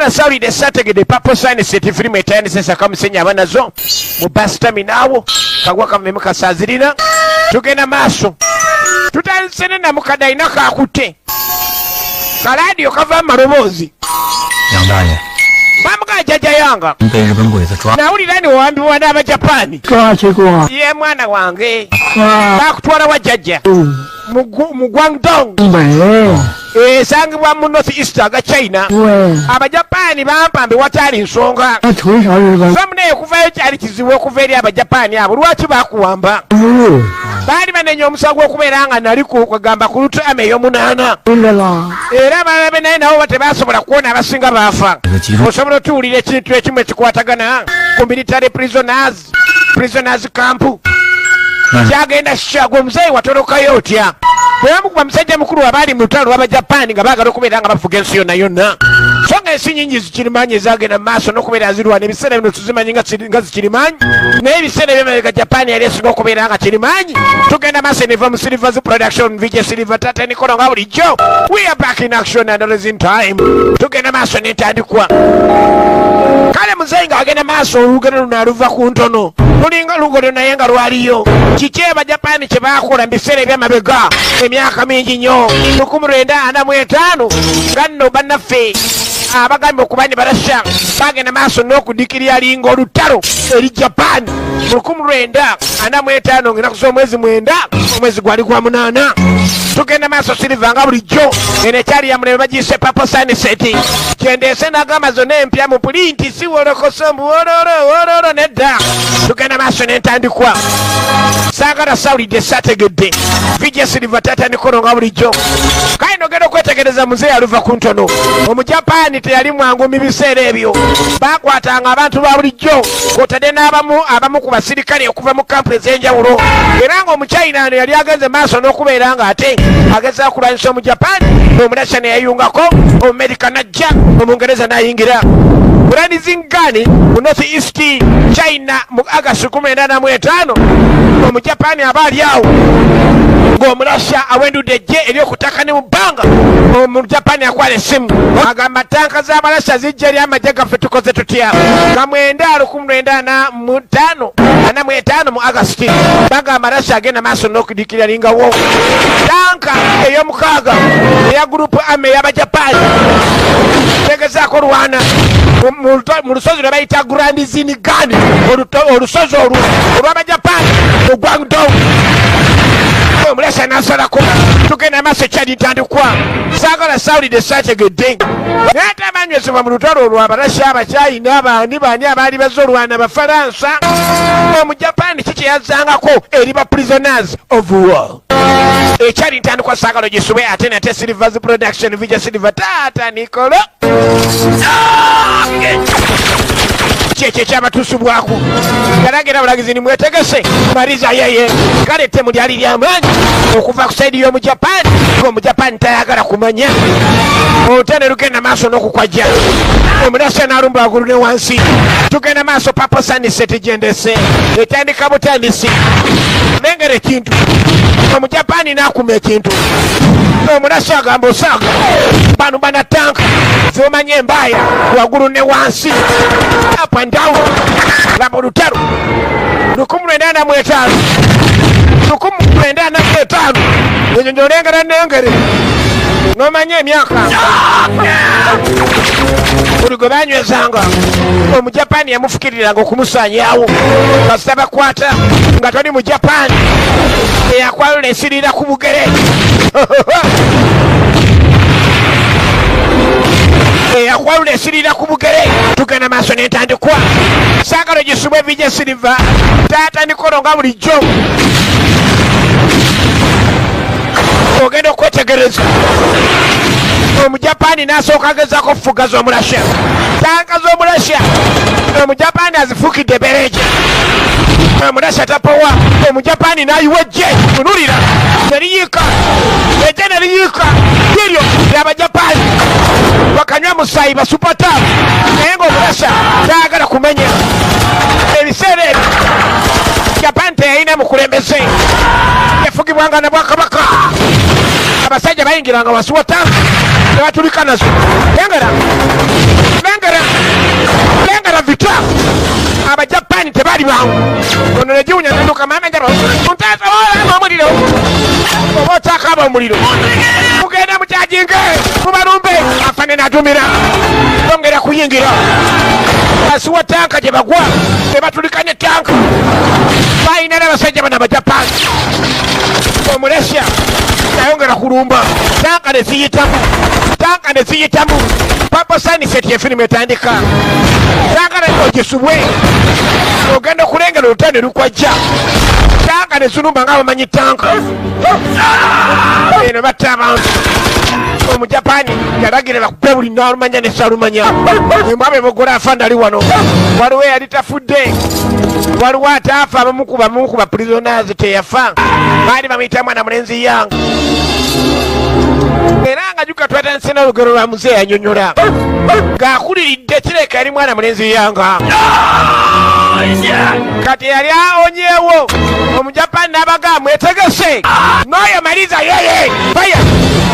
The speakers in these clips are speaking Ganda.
Sagala Saudi de Sategede Papa Sign City Film etani sesa kamusenya abanazo mu bus terminal kagwa kameme kasazirina tugenda maaso tutansene na mukadaina kakute kaladio kava marobozi yandaye bamuka jaja yanga mpe日本鬼子抓na ulirani waambiwa n'aba Japani twachekwa ye mwana wange bakutwala wa jaja mu Guangdong sangibwa mu North East aga China abajapani bampambe watali nsonga famune okuvayo kyali kizibu okuva eri abajapani abo lwaki bakuwamba baali banenya omusango okubeera nga nali kugamba ku lutame ey'omunaana era abalabe naye nabo batebasobola kuwona abasinga baafa osobola otuwulira ekintu ekimu ekikwatagana ku military prisoners camp kyagenda shagwe omuzeeyi watolokayo otya bwebamukuba musajja mukulu abaali mu lutalo lw'abajapani nga baagala okubeera nga bafuga ensi yonna yonna so nga ensi nyingi zikirimanyi ezagenda mu maaso n'okubeera zirwana ebiseera bino tuzimanyi nga zikirimanyi naye ebiseera ebyemabega japani yali esinga okubeera nga kirimanyi tugenda maaso neva mu silvers production vj silver tata nikolo nga bulijjo we are back in action and always in time tugenda maaso n'entandikwa kale muzeeyi ng'agenda maaso olugendo luno aluva ku ntono lulinga lugodo naye nga lwaliyo kiki abajapani kye baakola mu biseera ebyamabega emyaka mingi nnyo 1945 nga nno bannaffe abagambe okuba ne barasha bagenda maaso n'okudikirira linga olutalo eri Japan mu 1945 ng'ennaku z'omwezi 9 omwezi gwali gwa 8 tugenda maaso Silver nga bulijjo eno ekyali ya muleme bagiyise Papa Sunset kyendeese n'agamba zonna empya mu pulinti si wolokoso mbu wololo nedda tugenda maaso n'entandikwa Sagala Saudi de Sategede vj Silver tata nikolo nga bulijjo kale nogenda okwetegereza muzeeyi aluva ku ntono omujapani teyali mwangu mu biseera ebyo bakwatanga abantu ba bulijjo kwotadde n'abamu ku basirikale okuva mu kampu ez'enjawulo era ng'omuchina ano yali agenze maaso n'okubeera nga ate ageza kulwanyisa omujapani omurasha neyayungako omumerika najja omungereza n'ayingira Rising Gun mu North East China mu August 1945 omujapani abaali awo ng'omurasha awendudde ejje eryokutaka ne mu bbanga omujapani akwala essimu agamba tanka z'abalasha zijja eri amagye gaffe tukoze tutya nga 1945 mu August bagamba rasha agenda maaso n'okudikirira lingawo tanka ey'omukaaga eya gurupu ame y'abajapani tegezaako lwana mu lusozi lwe bayita Grand Zingan olusozi olwo olw'abajapani mu Guangdong omulasa n'asalako tugenda maaso ekyali ntandikwa Sagala Saudi de Sategede naye atamanywezebwa mu lutalo olwo abalasha abakyayina baani abaali bazze olwana abafalansa omujapani kiki yazzangako eri ba prisoners of war ekyali ntandikwa Sagala gisubwe ate nate Silvers production vj Silver tata nikolo kyekyo ekyabatusubwaku galagira bulagizi nimwetegese mariza yeye kale ettemu lyali lyamaanyi okuva ku saidi y'omujapani ng'omujapani tayagala kumanya olutene lugenda maaso n'okukwajja omulasa n'alumba waggulu ne wansi tugenda maaso Papa Sunset gyendese etandika butandisi nengera ekintu omujapani n'akuma ekintu omulasa agamba osaaga bano banatanka zomanye embaaya waggulu ne wansi up and down laba olutalo 1945 enyonyo olengera nengere nomanya emyaka buli gwe banywezanga omujapani yamufukiriranga okumusanyawo kasita bakwata nga toli mujapani eyakwalula esirira ku bugere eyakwalula esirira ku bugere tugenda maaso n'entandikwa Sagala gisubwe vj Silver taata nikolo nga bulijjo ogenda okwetegereza omujapani n'asooka agezaako okufuga z'omulasha tanka z'omulasha omujapani azifukidde bereje omulasha tapowa omujapani n'ayiwa ejje tunulira neriyiika ejje neriyiika biryo ly'abajapani bakanywa musaayi basupata naye ng'omulasha taagala kumenya ebiseera ebyo Japan teyalina mukulembeze yafugibwanga na Bwakabaka abasajja bayingiranga wansi wa tanka ne batulika nazo bali bangu ono nejiunya nduka mama njaro mutaza ola muliro obota kaba muliro mugenda mujajinge mubarumbe afane natumira ongera kuyingira asuwa tanka je bagwa ebatulikanye tanka baina na basajja bana bajapani omulesya ayongera kulumba tanka neziyitamu papa sani seti efirimu etandika tanka neogisubwe ogenda okulengera olutande lukwajja tanka nezulumba nga bamanyi tanka eno batta abantu omujapani yalagira bakupe buli nalumanya nesalumanya embwabe bogola afanda ali wano waliwo yali tafudde waliwo ataafa abamukuba prisoners teyafa baali bamuyita mwana mulenzi yange era nga juka twatanise n'olugero lwa muzeeyi anyonyola ng'akuliridde kireka yali mwana mulenzi yanga kati yali aonyeewo omujapani n'abaga mwetegese n'oyo maliza yeye faya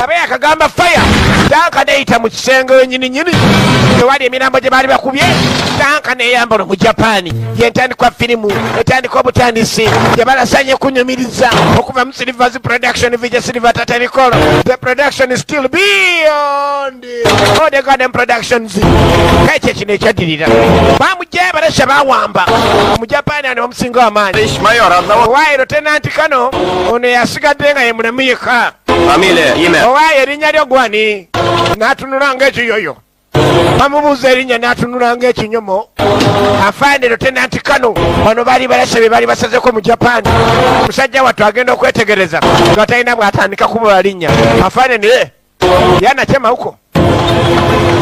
abe yakagamba faya tanka neyita mu kisenge wenyininyini ewali emirambo gye baali bakubye tanka neyambala omujapani yentandikwa firimu etandika obutandisi gye balasanye kunyumiriza okuva mu Silver's production vija Silver tatarikolo the production is still beyond all the garden productions kaiche kino ekyadirira bamujja balasha bawamba omujapani ani omusinga w'amaanyi owairo tenanti kano ono yasigadde nga ye mulemu yekka owaye erinnya lyo gwani n'atunula ng'ekiyoyo bamubuuza erinnya n'atunula ng'ekinyomo afaaniro tenanti kano bano baali balasha be baali basazeko mu Japan omusajja wattu agenda okwetegereza nga talina bw'atandika kuba linnya afaaniro yanachema huko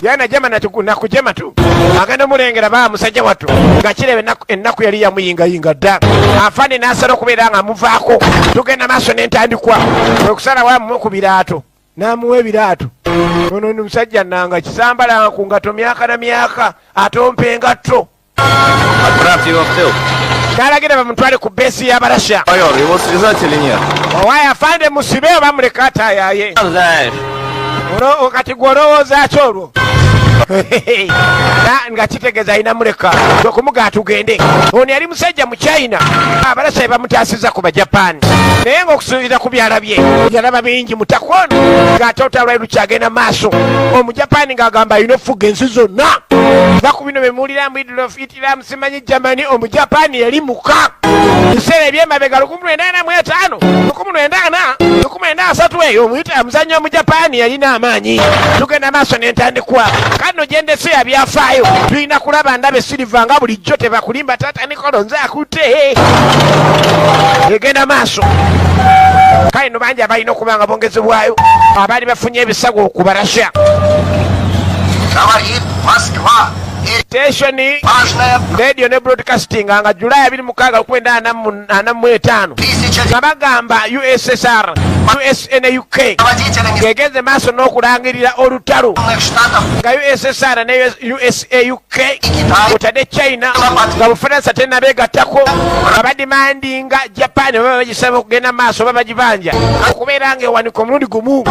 yanajema nakujema tu agenda mulengera ba musajja wattu nga kirebe ennaku yali yamuyingayinga dda afane n'asala okubeera nga muvaako tugenda maaso n'entandikwa okusala wamu ku biraato n'amuwa ebiraato ono ni musajja nanga kisambala ku ngato myaka na myaka atompa engatto n'alagira bamutwale ku beesi y'abalasha owaye afande musibe oba muleka ataayaye ono kati gw'olowooza ki olwo nga kitegeeza alina muleka okumuga tugende ono yali musajja mu China abalasha be bamutaasiza ku Bajapani naye ng'okusuubira ku byala bye yalaba bingi mutakono ng'ate otalwali lukyagenda maaso omujapani ng'agamba alina ofuga ensi zonna va ku bino bemuwulira mbidlof itiramu simanyi Germany omujapani yali muka biseera ebyemabega 1945 1993 eyo omuyita muzannyo omujapani yalina amaanyi tugenda maaso n'entandikwa kano gyendese yabyafaayo tulina kulaba ndaba Silver nga bulijjo tebakulimba tata Nikolo nze akutte egenda maaso kale no bangi abalina okuba nga bongezebwayo abaali bafunye ebisago okubalasha station radio ne broadcasting nga Julai 26 nga bagamba USSR USA ne UK gegeze maaso n'okulangirira olutalo nga USSR ne USA UK utadde China nga Bufaransa tenabeegattako nga badimandinga Japan baba bagisaba okugenda maaso baba bagibanja okubeera nga ewanika omulundi gumu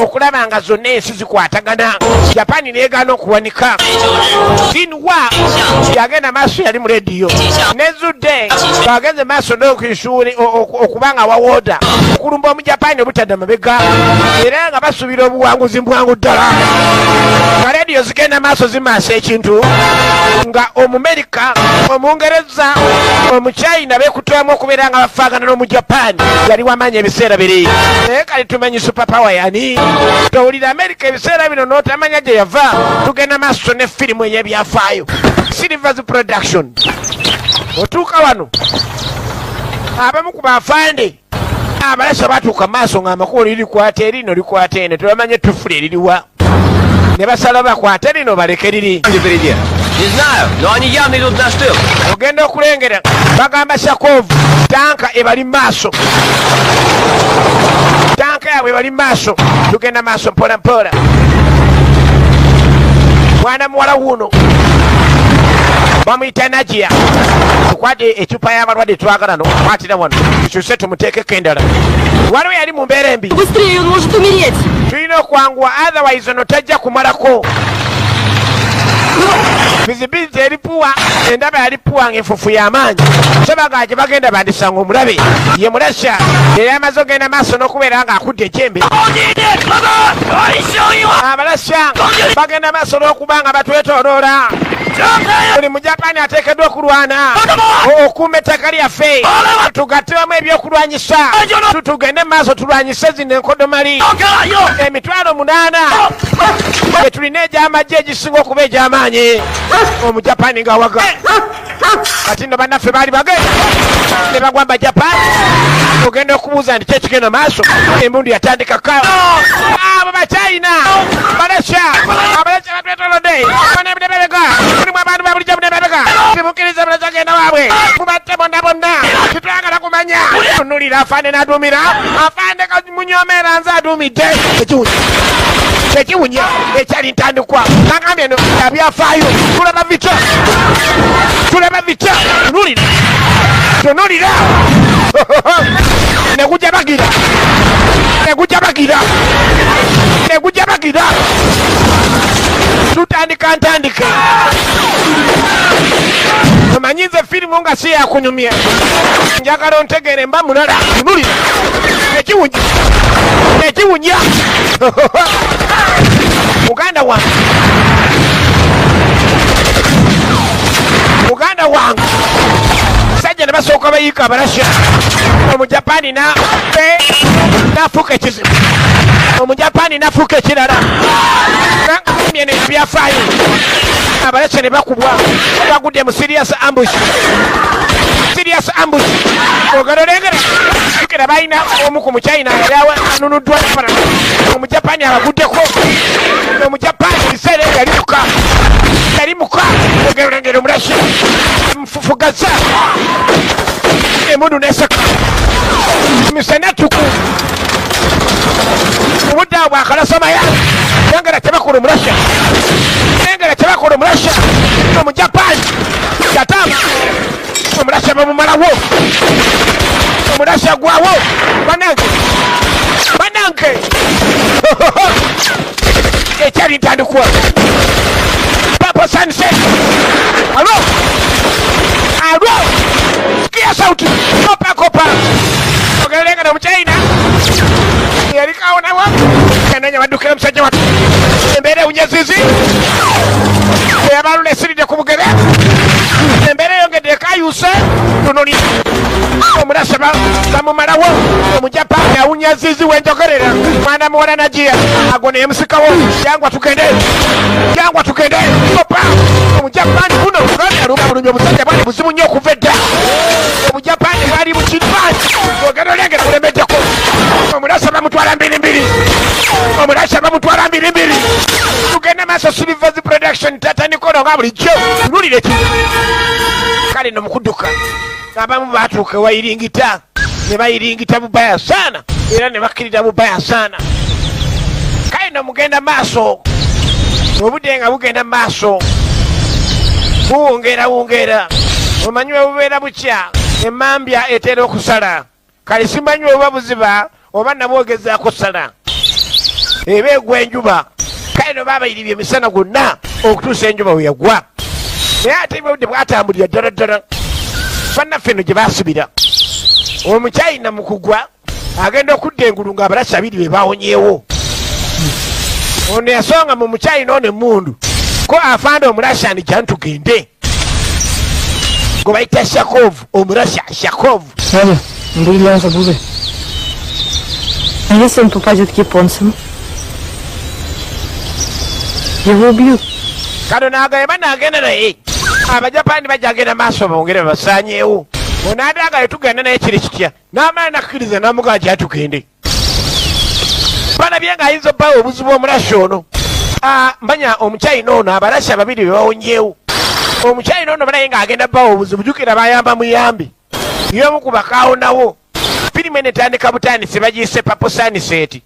okulaba nga zonna ensi zikwatagana Japan neegaana okuwanika Sinwa yagenda maaso yali mu rediyo nezudde bageze maaso n'okwishuuli okubanga wawoda okulumba omujapani obutadde mabega era nga basuubira obuwanguzi mbwangu ddala nga rediyo zigenda maaso zimaasa ekintu nga Omumerika Omungereza Omuchina beekutwamu okubeera nga bafaagana n'omujapani yali wamanya ebiseera biri naye kale tumanyi superpower yani towulira Amerika ebiseera bino n'otamanya gye yava tugenda maaso ne firimu ey'ebyafaayo Silver's production otuuka wano abamu ku bafande abalasha batuuka maaso ng'amakubo lirikwata erino likwata eno tebamanye ettufula eririwa ne basala bakwata erino baleke riri ogenda okulengera bagamba Shakov tanka ebali maaso tanka yabwe ebali maaso tugenda maaso mpola mpola mwana muwala wuno bamuyita Najia tukwate ecupa y'abalwadde twagala no kwatira wano tukyuse tumuteekeko endala waliwo yali mu mbeera embi tulina okwanguwa otherwise ono tajja kumalako visibility eripuwa puwa endaba yali puwa ng'enfufu y'amaanyi sebagaje bagenda bandisanga omulabe ye Mulasha yali amaze ogenda maaso n'okubeera ng'akudde ejjembe Abalasha bagenda maaso n'okuba nga batwetooloola buli Mujapani ateekeddwa okulwana okuuma ettaka lyaffe tugattiramu ebyokulwanyisa tugende maaso tulwanyise zino enkodomali emitwalo 8 tulina egy'amagye egisinga okuba egy'amaanyi Omujapani ng'awaga kati nno bannaffe baali bagenda ne bagwamba Japan ogenda okubuuza nti kyekigenda maaso embundu yatandika kawa abo Bachina Balasha batwetolodde banebidebebega mulimu abantu babulijja munebebega timukkiriza Balasha agenda waabwe mubatte bonna bonna titwagala kumanya tunulira afaanana aduumira afaande munyomeera nze aduumidde ekiwunya ekyali ntandikwa nagambye no yabyafaayo tulaba vita tunulira negujja bagira tutandika ntandike omanyi nze firimu nga si yakunyumya njagala ontegere mba mulala tunulira ekiwunya muganda wange sajja ne basooka bayiika Abalasha Omujapani nafuuka ekizibu Omujapani nafuuka ekirala nagamye ne byafaayo Abalasha ne bakubwa bagudde mu serious ambush ogalo lengera kira bayina omu ku Muchina yali anunuddwa Omujapani abaguddeko Omujapani biseera yali muka ogalo lengera Omulasha mfufugaza emundu neseka misana tuku obudde bwakalasomaya yengera tebakola Omulasha Omujapani yatama Omulasha bamumalawo Omulasha gwawo banange ekyali ntandikwa Papa Sunset alo sikia sauti kopa ogelenga na Muchina yalikawo nawo kananya badukira musajja watu embere unyazizi yabalu nesiride ku bugere embere yongedde kayuse tunoni Omulasha bamumalawo Omujapani awunyazizi wenjogerera mwana muwala najia agone emusikawo yangwa tukende kopa Omujapani kuno aluga bulungi obusajja bwali buzibu nnyo okuva edda Omujapani bwali mukidwani ogendo lengera bulemeddeko Omulasha bamutwala mbiri tugende maaso Silvers Production tatanikono nga bulijjo tululire ki kale no mukudduka abamu batuuka wayiringita ne bayiringita bubaya sana era ne bakkirira bubaya sana kale no mugenda maaso obudde nga bugenda maaso buwongera omanyi bubeera bukya emmambya etera okusala kale simanyi oba buziba oba nabwogezaako sala eba egwa enjuba kale no babayiribya emisana gwonna okutuusa enjuba we yagwa naye ate budde bwatambulira ddala bannaffe no gye baasibira Omuchina mu kugwa agenda okudda engulu ng'Abalasha 2 be bawonyeewo ono yasonga mu Muchina ono emmundu ko afanda Omulasha nijja tugende gwe bayita Shakov Omulasha Shakov Бриллиант забуды. А если он попадет к японцам? Его убьют. Kano nagamba nagenda naye Abajapani bajagenda maaso bongere basanyeewo onadaagayo tugenda naye kiri kitya n'amala nakkiriza n'amugaa gyatugende balabye ng'ayinza obbawo obuzibu Omulasha ono mbanya Omuchina ono Abalasha 2 be bawonyeewo Omuchina ono balaye ng'agenda bbawo obuzibu jukira bayamba muyambi y'omu ku bakaawonawo firimu eno etandika butandisi bagiyise Papa Sunset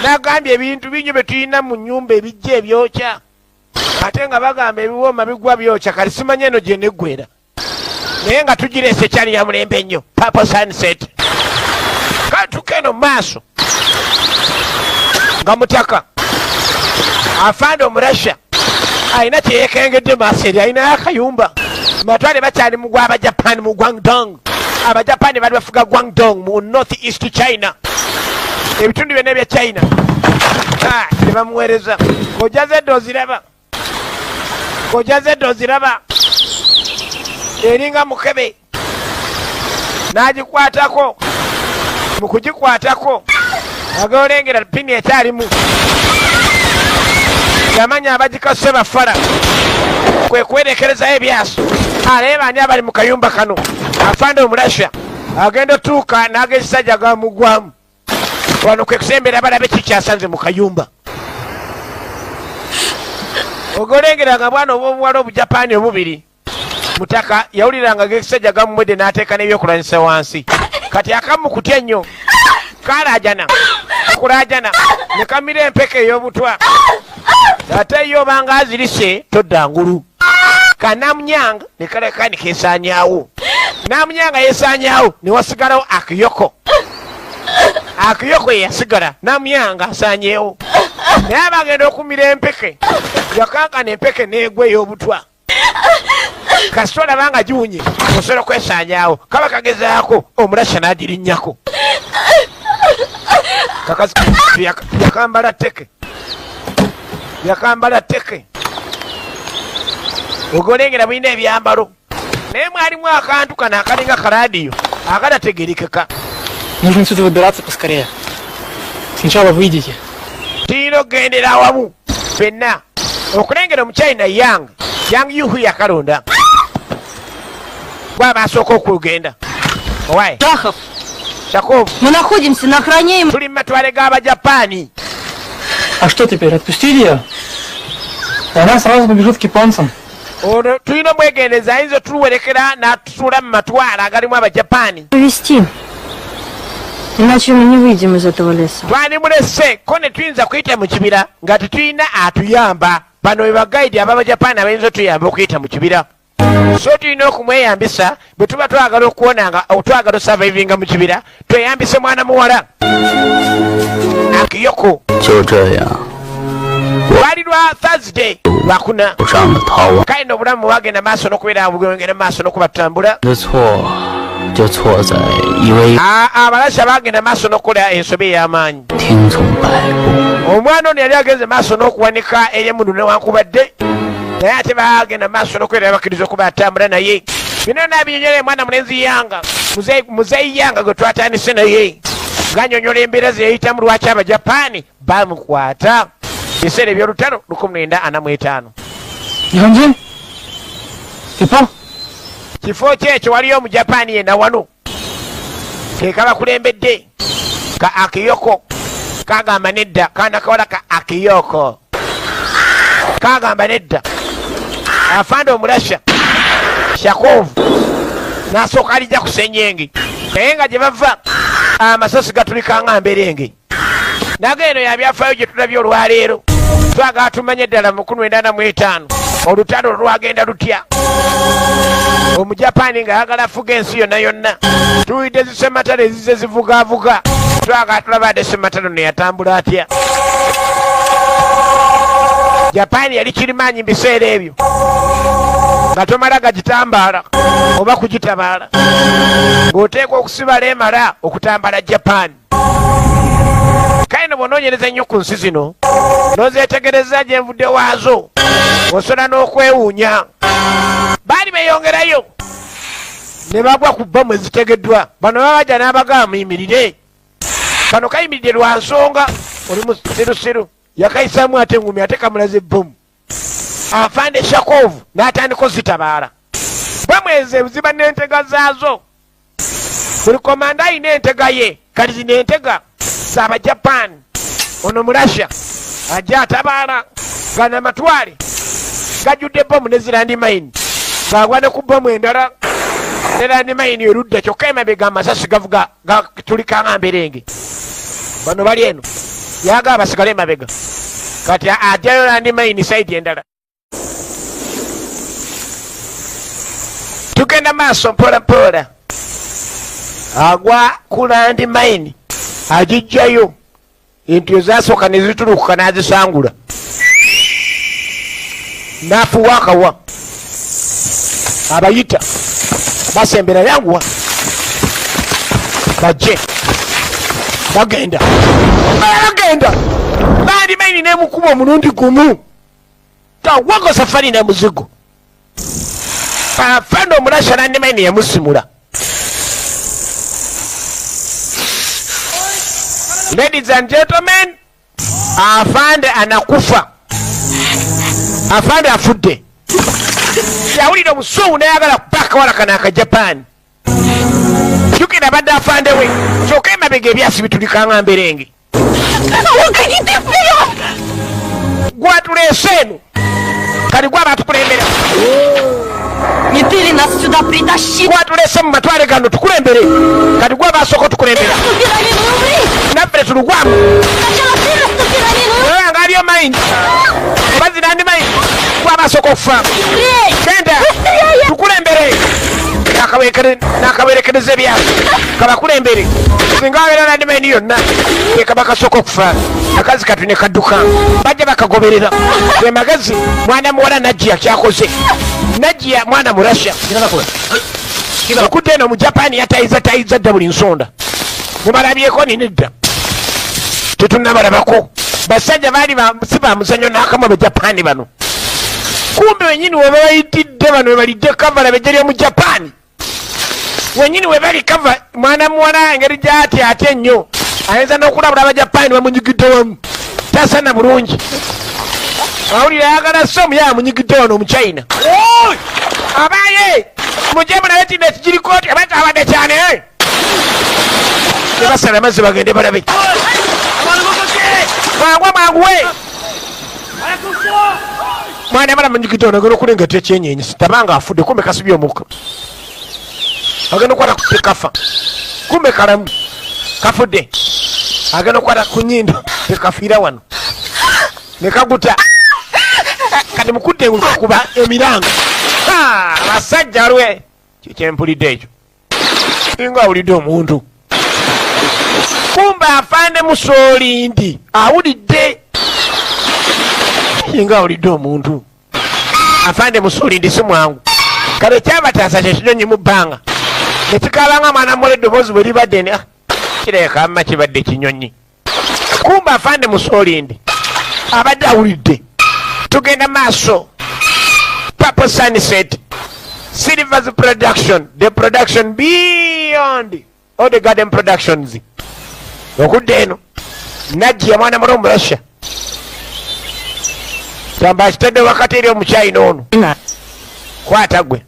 n'agambye ebintu bingi bye tulina mu nnyumba ebijja ebyokya ate nga bagamba ebiwooma bigwa byokya kali simanye eno gye neggwera naye nga tugireese ekyali ya mulembe ennyo Papa Sunset kale tukeno maaso nga mutaka afanda Omulasha alina kye yeekengedde maaso eri alinayo akayumba matwale bakyali mu gw'Abajapani mu Guangdong. Abajapani bali bafuga Guangdong mu North East China. Ebitundu byonna ebya China. Ne bamuweereza. Ojaze eddo oziraba. Eringa mukebe. N'agikwatako. Mu kugikwatako. Agolengera pini ekyalimu. Yamanya abagikase bafala. Kwe kwerekerezayo ebyaso. Aleba ani abali mu kayumba kano. Afande omulasha. Agenda tuuka n'ag'ekisajja gamugwamu. Wano kwe kusembera balabe kikyasanze mu kayumba. Ogolengeranga bwana obw'obuwala Obujapani obubiri. Mutaka yawuliranga ng'ekisajja gamumwedde n'ateeka n'ebyokulwanyisa wansi. Kati akamu kutya nnyo. Kalaajana. Kulaajana. Ne kamira empeke ey'obutwa. Ate yo banga azirise todda ngulu. Kanamunyanga ne kaleka ne keesaanyaawo. Namunyanga yeesaanyaawo ne wasigalawo Akiyoko. Akiyoko yasigala Namunyanga asaanyeewo. Naye abagenda okumira empeke. Yakankana empeke n'egwa ey'obutwa. Kasitola banga giwunye osobola kwesaanyaawo. Kaba kagezaako omulasha n'agirinnyako. Kakasi yakambala tteke. Ogolengera bulina ebyambalo. Naye mwalimu akantu kano akalinga kalaadiyo akatategerekeka. Нужно отсюда выбираться поскорее. Сначала выйдите. Tino ogendera awamu ffenna. Okulengera omukyayina Yang Yuhu yakalonda. Bw'aba asooka okugenda. Owaaye. Shakov. Мы находимся на охраняемом... Tuli mu matwale g'Abajapani. А что теперь, отпустить ее? Она сразу побежит к японцам. Tulina omwegendeza ayinza otuluwerekera n'atusuula mu matwale agalimu Abajapani. Повести. Иначе мы не выйдем из этого леса. Twandimulese ko ne tuyinza kuyita mu kibira nga tetulina atuyamba. Bano be bagayidi ab'Abajapani abayinza otuyamba okuyita mu kibira. So tulina okumweyambisa bwe tuba twagala okuwona nga twagala osurvivinga mu kibira tweyambise mwana muwala Akiyoko. Lwali lwa Thursday lwakuna. Kale n'obulamu bwagenda maaso n'okubeera bugenda maaso n'okubatambula. Abalasha bagenda maaso n'okukola ensobi ey'amaanyi. Omwana ono yali agenze maaso n'okuwanika ery'emundu newankubadde naye ate bagenda maaso n'okwera bakkiriza okuba atambula naye. Bino n'abinyonyola mwana mulenzi Yanga muzeeyi Yanga gwe twatandise naye ng'anyonyola embeera ze yayitamu lwaki Abajapani bamukwata. Biseera eby'olutalo 1945. Nihonjin? Kifo? Kifo kyekyo waliyo Omujapani yenna wano. Ke kabakulembedde ka Akiyoko. Kagamba nedda kaana kawala ka Akiyoko. Kagamba nedda. Afande omulasha Shakov n'asooka alijja ku Senyengi. Naye nga gye bava amasasi gatulika nga mberenge. Nageno yabyafaayo gye tulabye olwaleero. Twagala tumanye ddala mu 1945 olutalo lwagenda lutya. Omujapani ng'ayagala afuga ensi yonna yonna. Tuwidde zisematalo ezize zivugaavuga. Twagala tulaba adde sematalo ne yatambula atya. Japani yali kirimaanyi mu biseera ebyo. Nga tomala gagitambaala oba kugitabaala. Ng'oteekwa okusibala emala okutambala Japani. Kale no bw'onoonyereza nnyo ku nsi zino n'ozeetegereza gye nvudde waazo osobola n'okwewuunya. Baali beeyongerayo ne bagwa ku bbomu ezitegeddwa. Bano babajja n'abagamba muyimirire. Kano kayimiridde lwa nsonga oli musirusiru yakayisaamu ate engumi ate kamulaze bbomu. Afande Shakov n'atandika ozitabaala. Bbomu ezo ziba n'entega zaazo. Buli komanda ayina entega ye. Kati zino entega z'Abajapani. Ono mulasha ajja atabaala gana amatwale gajjudde bbomu ne zirandimayini ng'agwa ne ku bbomu endala ne landimayini erudda kyokka emabega amasasi gavuga tulikanga mberenge. Bano bali eno yagaba basigale emabega kati ajjayo landimayini sayidi endala. Tugenda maaso mpola mpola. Agwa ku landimayini agijjayo ento ezasooka ne zitulukuka n'azisangula n'afuwa akawa. abayita basembera yanguwa bajje bagenda bandi maini nemukuba omulundi gumu tawago safari na muzigo afande omulasha nandi maini yamusimula. Ladies and gentlemen, afande anakufa, afande afudde. Yawulira omusungu nayagala kupaka wala kana aka Japan. Jukira badde afande we kyokka emabega ebyasi bitulikanga mberenge. Gwatuleese eno kali gwaba tukulembera. Не ты ли нас сюда притащил? Gwatuleese mu matwale gano tukulembere kali gwaba asooka tukulembera. Naffe tulugwamu nga aliyo mayini obazi nandi mayini gwaba asooka okufa. Genda tukulembere nakawerekereza ebyawe kabakulembere singa abeera nandi mayini yonna ekaba kasooka okufa. Akazi katu ne kadduka bajja bakagoberera ge magezi. Mwana muwala Najiya kyakoze. Najiya mwana mu Russia okudde eno mu Japan yatayiza dda buli nsonda. Mubalabyeko nini dda tetunnabalabako. Basajja baali si bamuzanyo n'akamu Abajapani bano. Kumbe wenyini weba bayitidde bano webalidde kava labejja lyo mu Japan. Wenyini webali kava mwana muwala engeri gyati ate ennyo ayinza n'okulabula Abajapani bamunyigidde wamu tasana bulungi. Awulira ayagala somu yamunyigidde wano mu China. Abaye mujje mulabe tineti girikooti abatabadde cyane basala amazzi bagende balabe. Mwanguwe mwana bala munyigidde wano agenda okulengata ekyenyenyi tabanga afudde kumbe kasibye omukka agenda okwata tekafa kumbe kalamu kafudde agenda okwata ku nnyindo tekafiira wano nekaguta kati mukudde kuba emiranga. Abasajja lwe kikyempulidde ekyo singa awulidde omuntu kumbe afande Musolindi awulidde singa awulidde omuntu afande Musolindi si mwangu kale kyabataasa kyekinyonyi mu bbanga nekikabanga mwana mule eddoboozi bwe libadde ne kireka amma kibadde kinyonyi. Kumbe afande Musolindi abadde awulidde. Tugenda maaso. Purple Sunset Silver's production, the production beyond all the garden productions. Okudde eno Najiya mwana muto mu Russia kyamba kitadde wakati eri omukyayina ono kwata gwe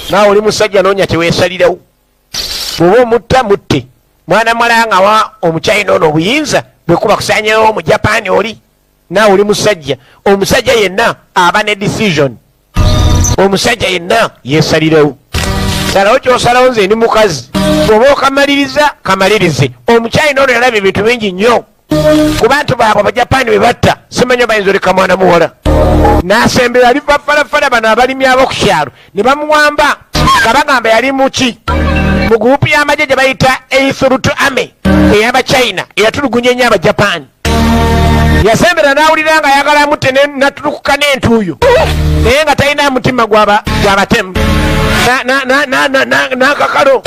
naawe oli musajja noonya teweesalirawo bw'oba omutta mutte mwana mulanga wa omukyayina ono obuyinza bwekuba kusanyawo mu Japan oli naawe oli musajja. Omusajja yenna aba ne decision. Omusajja yenna yeesalirawo. Salawo kyosalawo nze ndi mukazi bw'oba okamaliriza kamalirize. Omukyayina ono yalaba ebintu bingi nnyo ku bantu baabwe Abajapani bwe batta simanyi bayinza oleka mwana muwala n'asembera ali bafalafala bano abalimi ab'oku kyalo ne bamuwamba nga bagamba yali muki mu gurupu y'amagye gye bayita Eighth Army ey'Abachina eyatulugunya ennyo Abajapani. Yasembera n'awulira nga ayagala amutte natulukuka n'entuuyo naye nga talina mutima gwabatemu n'akakalo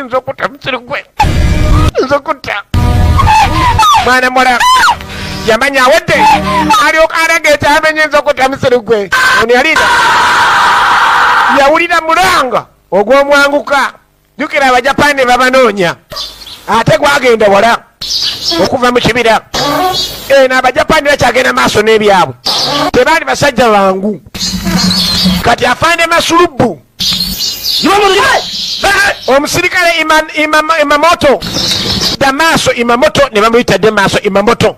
nzokutta musiri gwe nzokutta mwana muwala yamanya awedde alyoka alageeta amenye nzokutta musiri gwe ono yalina yawulira mulanga ogw'omwanguka. Jukira Abajapani babanoonya ate gwagenda wala okuva mu kibira. N'Abajapani bakyagenda maaso n'ebyabwe tebaali basajja bangu. Kati afande Masulubu omusirikale Imamoto Damaso Imamoto ne bamuyita Damaso Imamoto.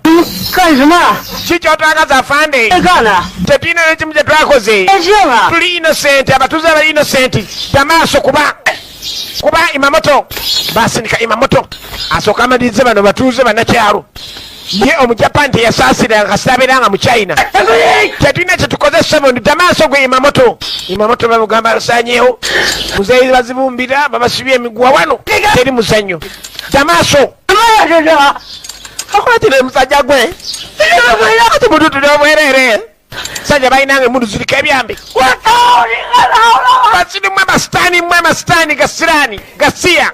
Kikyotwagaza afande tetulina nekimu kye twakoze tuli innocent abatuuze abali innocent Damaso kuba Imamoto basindika Imamoto asooka amalirize bano batuuze bannakyalo ye Omujapani teyasaasira nga saabeeranga mu China tetulina kyetukoze semondi Damaso gwe Imamoto bamugamba alusaanyeewo muzeeyi bazibumbira babasibye emiguwa wano teri muzannyo Damaso akwatire musajja gwe ati mututu n'obwerere abasajja balinanga emundu zirika ebyambe basirimu amasitaani gasiraani gasiya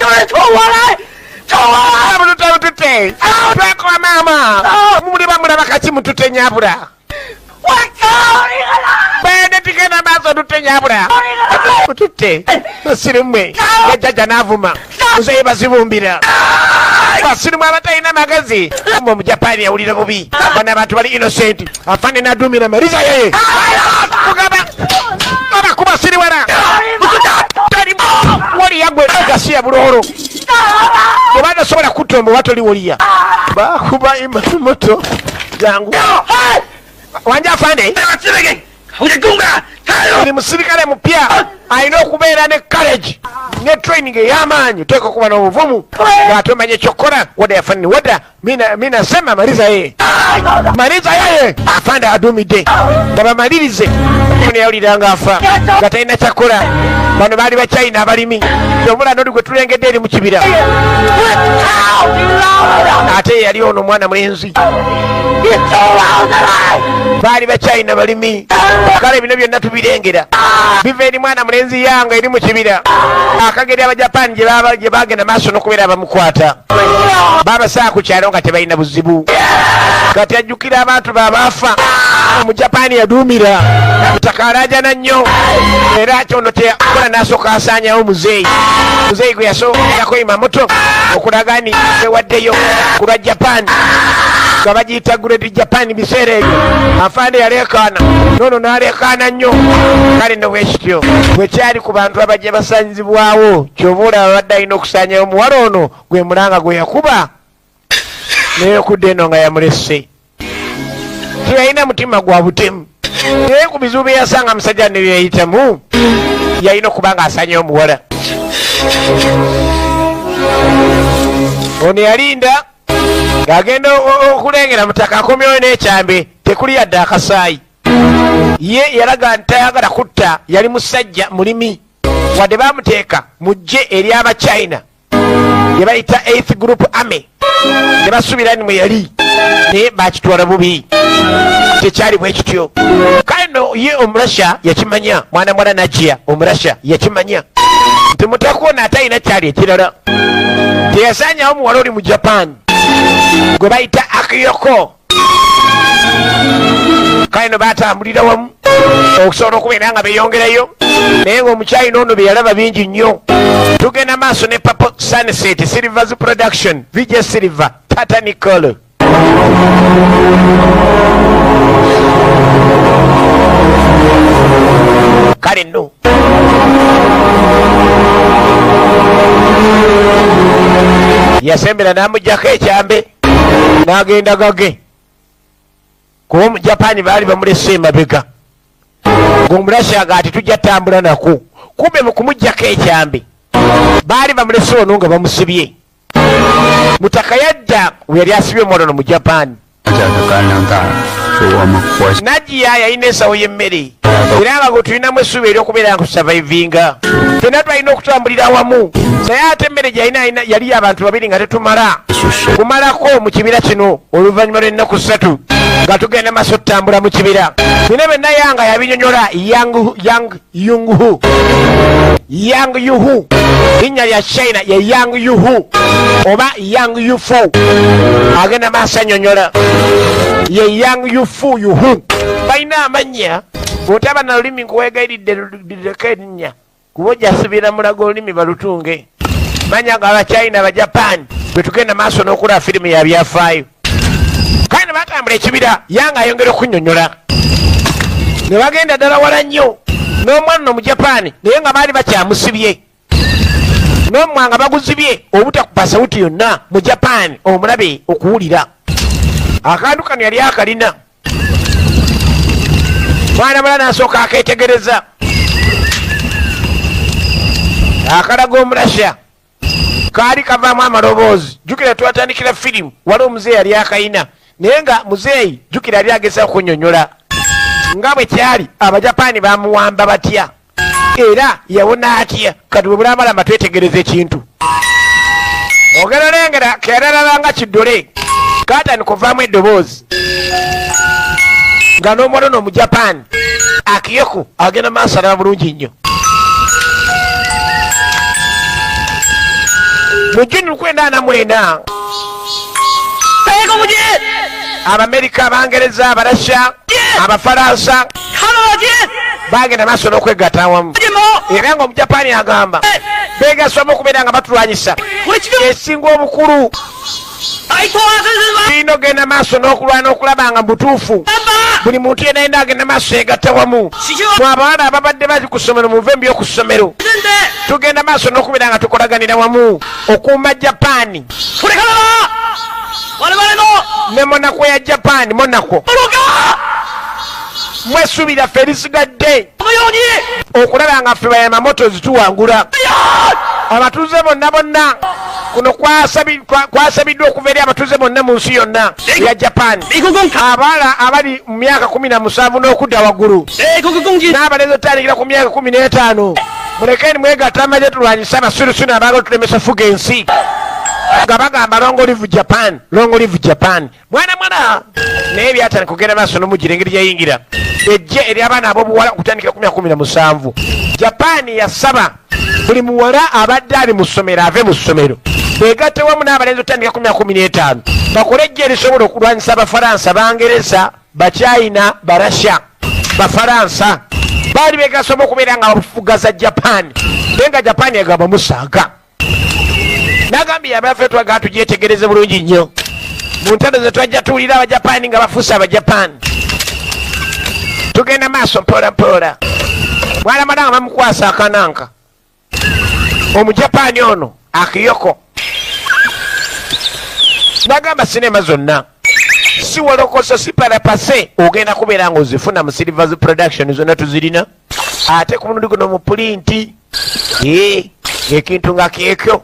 mutute twakola maama muli bamulaba kaki mutute nyabula bene tigenda maaso tutte nyabula mutute basirimwe gajjaja n'avuma muzeyi bazibumbira basirimu abatalina magezi mu mujapani yawulira bubi bana abantu bali innocent afande nadumira mariza yeye kugaba abakuba siriwala wali yagwe gasiya buloro obana sobola kutomba watoli woliya bakuba moto jangu wanja afande ni musirikale mupya alina okubeera ne courage ne training ey'amaanyi teeka okuba n'obuvumu ng'ate omanye kyokkola wada yafanani wada mina sema maliza yeye afande adumidde nga bamalirize ono yawuliranga afa nga talina kyakola bano baali bachina abalimi obula noli gwe tulengedde eri mu kibira ate yali ono omwana mulenzi baali bachina balimi kale bino byonna tubirengera biva eri mwana mulenzi yanga eri mu kibira akageri abajapani gye bagenda maaso n'okubeera bamukwata babasaa ku kyalo nga tebalina buzibu kati ajjukira abantu babaafa omujapani yaduumira mutakalajana nnyo era kyono teyakola n'asooka asaanyawo muzeeyi gwe yasookako imamoto okulaga ni ewaddeyo ku lwa japani nga bagiyita Great Japan biseera ebyo afande yaleekaana nono n'aleekaana nnyo kale ne bwekityo bwekyali ku bantu abajja basanzibwawo kyoba olaba badde alina okusaanyayo omuwala ono gwe mulanga gwe yakuba neyokudde eno nga yamulesse tiyalina mutima gwa butemu naye ku bizibu bye yasanga musajja ne byeyayitamu yalina okuba nga asaanyayo omuwala ono yalinda ng'agenda okulengera mutaka akomyewo n'ekyambe tekuli yadde akasaayi ye yalaga nti tayagala kutta yali musajja mulimi wadde bamuteeka mujje eri abachina gye bayita 8th group army ne basubira ni mwe yali naye bakitwala bubi tekyali bwe kityo kale no ye omurasha yakimanya mwana najja omurasha yakimanya nti mutaka ono atalina kyali ekirala teyasaanyawo muwala oli mu japan gwe bayita akiyoko kale no batambulira wamu okusobola okubeera nga beyongerayo naye ng'omukyayina ono bye yalaba bingi nnyo tugenda maaso ne Papa Sunset Silvers Production Vijay Silver Tata Nicole kale no yasembera n'amuggyako ekyambe n'agenda gage kuba omujapani baali bamulese emabega ng'omurashaga ati tujja tambula nako kumbe mu kumuggyako ekyambe baali bamulese ono nga bamusibye mutaka yadda we yali asibye omwana mu japani najiya yalina ensawo y'emmere era nga gwe tulinamu essuubi ery'okubeera nga kusavaivinga fena twalina okutambulira awamu naye ate emmere gyalina yali abantu babiri nga tetumala kumalako mu kibira kino oluvannyuma lw'ennaku 3 nga tugenda maaso tutambula mu kibira bino byonna yanga yabinyonyola yang yuhu linnya lya china ye yang yuhu oba yang yufu agenda maaso anyonyola ye yang yufu yuhu balina amannya bw'otaba na lulimi nkuweegairidde lireka erinnya kuba ojasibira mulago olulimi balutunge manya nga abachina abajapani bwe tugenda maaso n'okulaba firimu ya byafaayo kale ne batambula ekibira yanga ayongera okunyonyola ne bagenda ddala wala nnyo n'omwana no mu japani naye nga baali bakyamusibye n'omwanga baguzibye obutakupa sawuti yonna mu japani omulabe okuwulira akantu kano yali akalina mwana mala n'asooka akeetegereza akalaga omurasha kaali kavaamu amaloboozi jjukira twatandikira firimu wali omuzeeyi yali akayina naye nga muzeeyi jjukira yali ageza okunyonyola nga bwe kyali abajapani bamuwamba batya era yawona atya kati bwe bulamalama twetegereza ekintu ogera olengera keyalalala nga kiddole kaatandika ovaamu eddoboozi nga n'omwana mu Japan Akiyoko agenda maaso alaba bulungi nnyo. Mu Juni 1949 Abamerika, Abangereza, Abarasha, Abafaransa bagenda maaso n'okwegatta awamu. Era ng'Omujapani agamba beegasoma okubeera nga batulwanyisa. Esinga obukulu tulina ogenda maaso n'okulwana okulaba nga butuufu buli muntu yenna yenda agenda maaso yegatta wamu. Mu abawala ababadde bali ku ssomero muve mbi ku ssomero tugenda maaso n'okubeera nga tukolaganira wamu okuuma Japaani. Ne Monaco ya Japaani, Monaco mwesuubira ffe erisigadde okulaba nga ffe bayamamoto zituwangula. Abatuuze bonna kuno kwasabiddwa okuva eri abatuuze bonna mu nsi yonna ya Japan. Abaala abali mu myaka 17 n'okudda waggulu n'abalenzi otandikira ku myaka 15 mulekeni mwegatta amaze tulwanyisa abasirusiru abaagala tulemesa fuga ensi nga bagamba long live Japan, long live Japan. Mwana naye byatandika kugenda maaso n'omugira engeri gyayingira ejje eri abaana ab'obuwala okutandikira ku myaka 17. Japan yasaba buli muwala abadde ali mu ssomero ave mu ssomero beegatte wamu n'abalenzi otandika ku myaka 15 bakole ejje erisobola okulwanyisa Abafaransa, Bangereza, Bachina, Barasha. Bafaransa baali beegasoma okubeera nga bafugaza Japan naye nga Japan yagamba musaaga. Nagambye abaffe twagala tugyetegereze bulungi nnyo mu ntalo ze twajja tuwulira Abajapani nga bafuusa Abajapani. Tugenda maaso mpola mpola. Mwana madanga bamukwasa akananka Omujapani ono Akiyoko nagamba sinema zonna si walokoso si parapase ogenda kubeera nga ozifuna mu Silvers Production zonna tuzirina ate ku mulundi guno mu pulinti ekintu nga kyekyo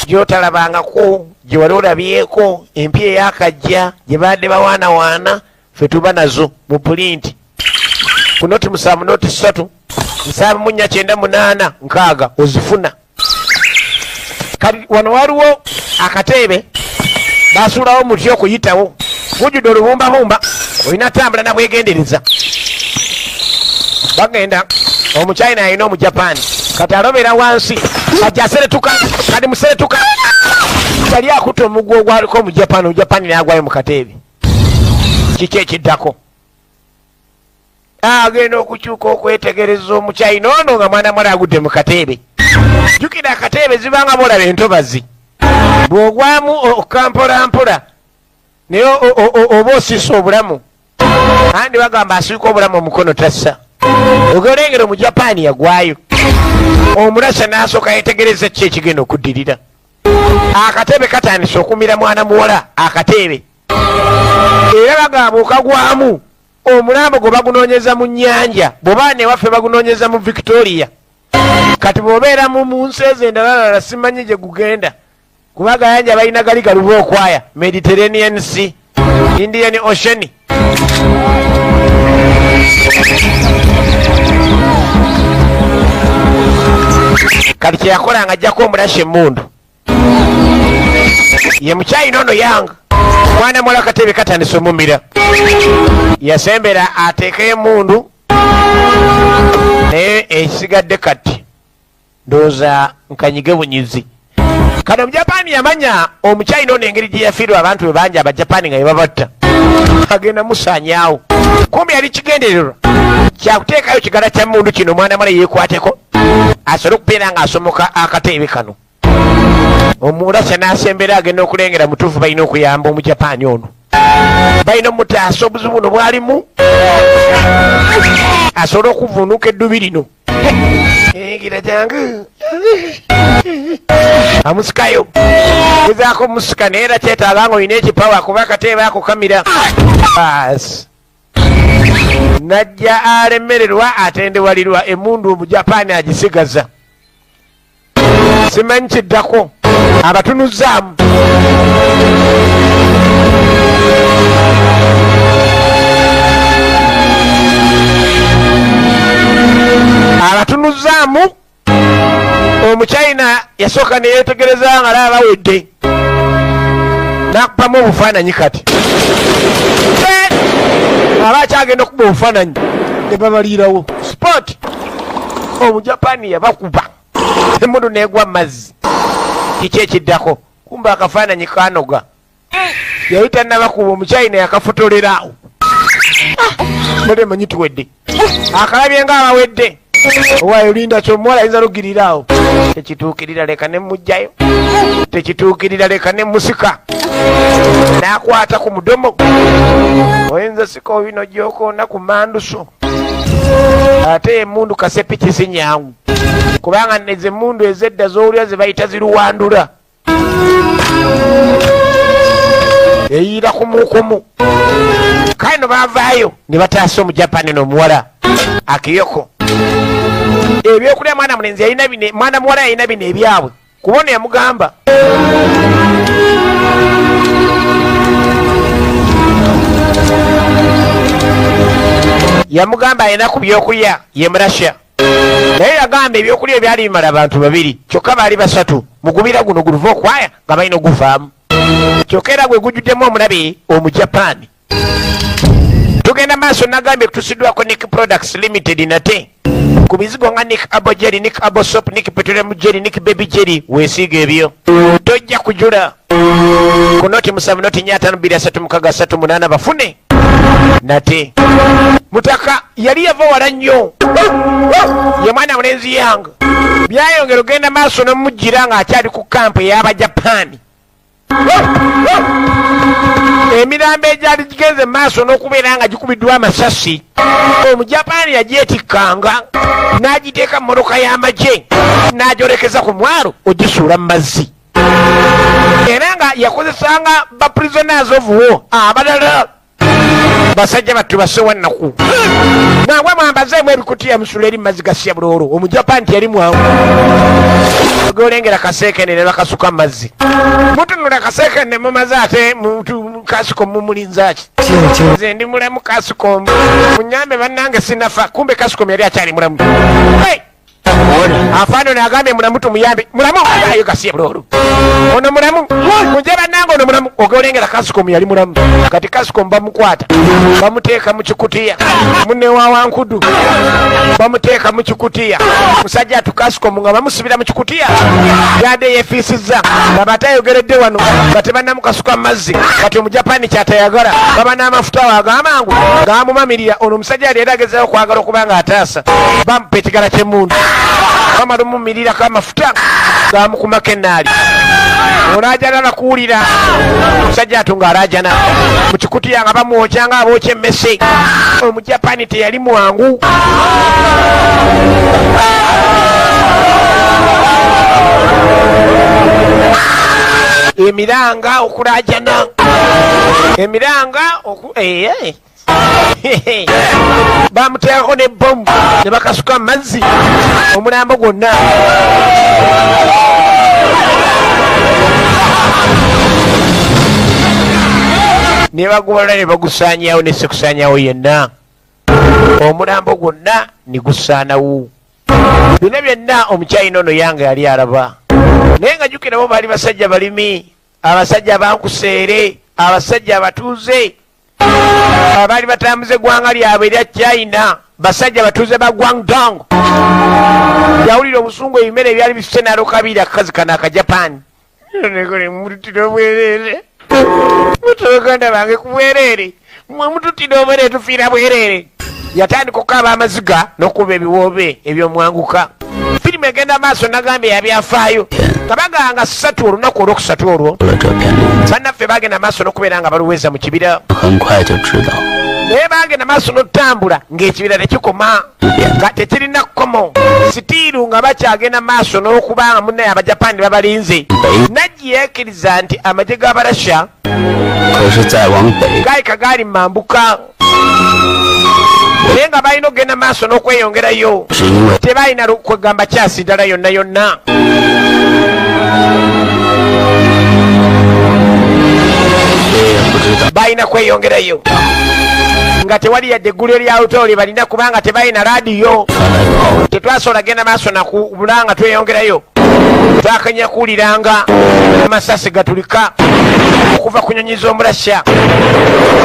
gyotalabangako gye wali olabyeko empya eyakajja gye badde bawaanawaana ffe tuba nazo mu pulinti ku noti 7 noti 3 7 6 ozifuna. Kati wano waliwo akatebe basuulawo muti okuyitawo gujjudde olubumbabumba olina tambula na bwegendereza. Bagenda Omuchina alina Omujapani kati alobera wansi ajja aseretuka kati museretuka yali akuta omugwa ogwaliko Omujapani, Omujapani n'agwayo mu katebe. Kiki ekiddako? Agenda okukyuka okwetegereza Omuchina ono nga mwana mwala agudde mu katebe. Jjukira akatebe zibanga bolaba entobazi bw'ogwamu okampolampola naye oba osiisa obulamu andi bagamba asiika obulamu omukono tassa. Ogolengera Omujapani yagwayo omulasa n'asooka yetegereza ki ekigenda okuddirira. Akatebe katandise okumira mwana muwala akatebe era bagamba okagwamu omulambo gwe bagunoonyeza mu nnyanja bw'oba newaffe bagunoonyeza mu Victoria. Kati bw'obeera mu nsi ezo endalalala simanyi gye gugenda kuba gayanja balina gali galuba okwaya Mediterranean Sea, Indian Ocean. Kati kyeyakola nga ajjako omulasha emmundu ye Muchina ono yanga mwana muwala katebe katandise omumira yasembera ateekayo emmundu naye ekisigadde kati ndowooza nkanyige bunyizi. Kano Omujapani yamanya Omuchina ono engeri gye yafiirwa abantu be bangi Abajapani nga bebabatta agenda musaanyaawo kumbi yali kigendererwa kyakuteekayo kigala kya mmundu kino omwana mwala yeekwateko asobole okubeera nga asomoka akatebe kano. Omulasa n'asembera agenda okulengera mutuufu balina okuyamba Omujapani ono balina omutaasa obuzibu buno bwalimu asobole okuvuunuka eddubi lino gira jangu amusikayo gezaako musika naye era kyetaaga nga olina ekipawa kuba akatebe ako kamira basi najja alemererwa atendewalirwa emmundu Omujapani agisigaza. Simanyi kiddako abatunuzaamu Omuchina yasooka neyetegereza nga laba bawedde nakupamu obufaananyi kati aba akyagenda okuba obufaananyi ne babaliirawo sport. Omujapani yabakuba emundu negwa mazzi. Kiki ekiddako? Kumba akafaananyi kanoga. Yayita nabakuba omuchina yakafotolerawo. Mule manyi tuwedde. Akalabye ng'abawedde. Owayo linda kyomuwala ayinza lugirirawo. Tekituukirira leka ne mujjayo. Tekituukirira leka ne musika. N'akwata ku mudomo. Oyinza sika bino gy'okoona ku manduso. Ate emundu kasepiki si nyangu. Kubanga neze emundu ezedda z'owulira ze bayita ziruwandula. Eyiira kumukumu. Kale no baavaayo ne bataasa omujapani n'omuwala Akiyoko. Ebyokulya mwana mulenzi yalina bino, mwana muwala yalina bino ebyabwe. Kubona yamugamba alina ku byokulya ye Murasha. Naye yagamba ebyokulya ebyali bimala abantu babiri kyokka baali basatu. Mugubira guno guluva okwaya nga balina oguvaamu. Kyokka era gwe gujjuddemu omulabe Omujapani. Tugenda maaso nagambye tusiddwako Nick Products Limited nate. Ku bizigo nga Nick Abo Jelly, Nick Abo Soap, Nick Petroleum Jelly, Nick Baby Jelly, weesiiga ebyo. Tojja kujula. Ku noti 7 noti 52338 bafune. Nate. Mutaka yali yava wala nnyo. Ye mwana mulenzi yange. Byayongera ogenda maaso n'omujjira nga akyali ku kampu ey'Abajapani. Emirambo egyali gigenze maaso n'okubeera nga gikubiddwa amasasi. Omujapani yagyetikkanga n'agiteeka mu mmotoka y'amagye n'agyolekeza ku mwalo ogisuula mu mazzi. Era nga yakozesanga ba prisoners of war abalala basajja battu basowa nnaku. Nangwe mwambazeemu ebikutiya musula eri mu mazzi gasya buloolo. Omujapani teyali mwangu. Golengera kaseekene ne bakasuka mu mazzi. Mutunula kaseekene mumaze ate kasiko mumulinzaaki. Nze ndi mulamu kasiko. Munyambe bannange sinafa. Kumbe kasiko yali akyali mulamu. Afaano n'agambye mulamu tumuyambe. Mulamu ayo gasya buloolo. Ono mulamu. Munje bannange ono mulamu. Ogolengera kasiko yali mulamu. Kati kasiko bamukwata. Bamuteeka mu kikutiya. Munne wa Wankudu. Bamuteeka mu kikutiya. Musajja atukasiko nga bamusibira mu kikutiya. Yadde yefiisizza. Nga batayogeredde wano. Batebana mukasuka mu mazzi. Kati Omujapani kyatayagala. Baba n'amafuta wagamangu. Ng'amumamirira. Ono omusajja yali eragezayo okwagala okuba nga ataasa. Bamupa ekigala ky'emmundu. Bamala omumirirako amafuta. Ng'amukumako ennaali. Olajana nakuwulira. Omusajja atunga alajana. Mu kikutiya nga bamwokya nga abookya emmese. Omujapani teyali mwangu. Emiranga okulajana. Emiranga bamuteekako n'ebbomu ne bakasuka mu mazzi omulambo gwonna. Ne bagola ne bagusaanyawo ne sekusaanyawo yenna. Omulambo gwonna ne gusaanawo. Bino byonna omukyayina ono yange yali alaba. Naye nga jjukira bo baali basajja balimi, abasajja abankuseere, abasajja abatuuze, abaali batambuza eggwanga lyabwe erya China, basajja batuuze ba Guangdong. Yawulira obusungu ebimere ebyali bifise n'alokabira akazi kana akajapani. Mututira obwereere. Mutoganda bange ku bwereere. Mututira obwereere tufiira bwereere. Yatandika okukaaba amaziga n'okuba ebiwoobe eby'omwanguka. Firimu egenda maaso nagambye yabyafaayo. Kabaganga 3 olunaku olwokusatu olwo. Bannaffe bagenda maaso n'okubeera nga baluweeza mu kibira. Naye bagenda maaso n'otambula ng'ekibira tekikoma. Nga tekirina kkomo. Sitiiru nga bakyagenda maaso n'okuba nga munnaye Abajapani babalinze. Najji yeekiriza nti amagye g'Abarasha gaayika gaali mu mambuka. Naye nga balina okugenda maaso n'okweyongerayo. Tebalina kwegamba kyasi ddala yonna yonna. Balina kweyongerayo. Nga tewali yadde eggulu erya Utoli balina kubanga tebalina laadiyo. Tetwasobola genda maaso nakubula nga tweyongerayo. twakanya kuwuliranga amasasi gatulika okuva ku nyonyi z'omulasya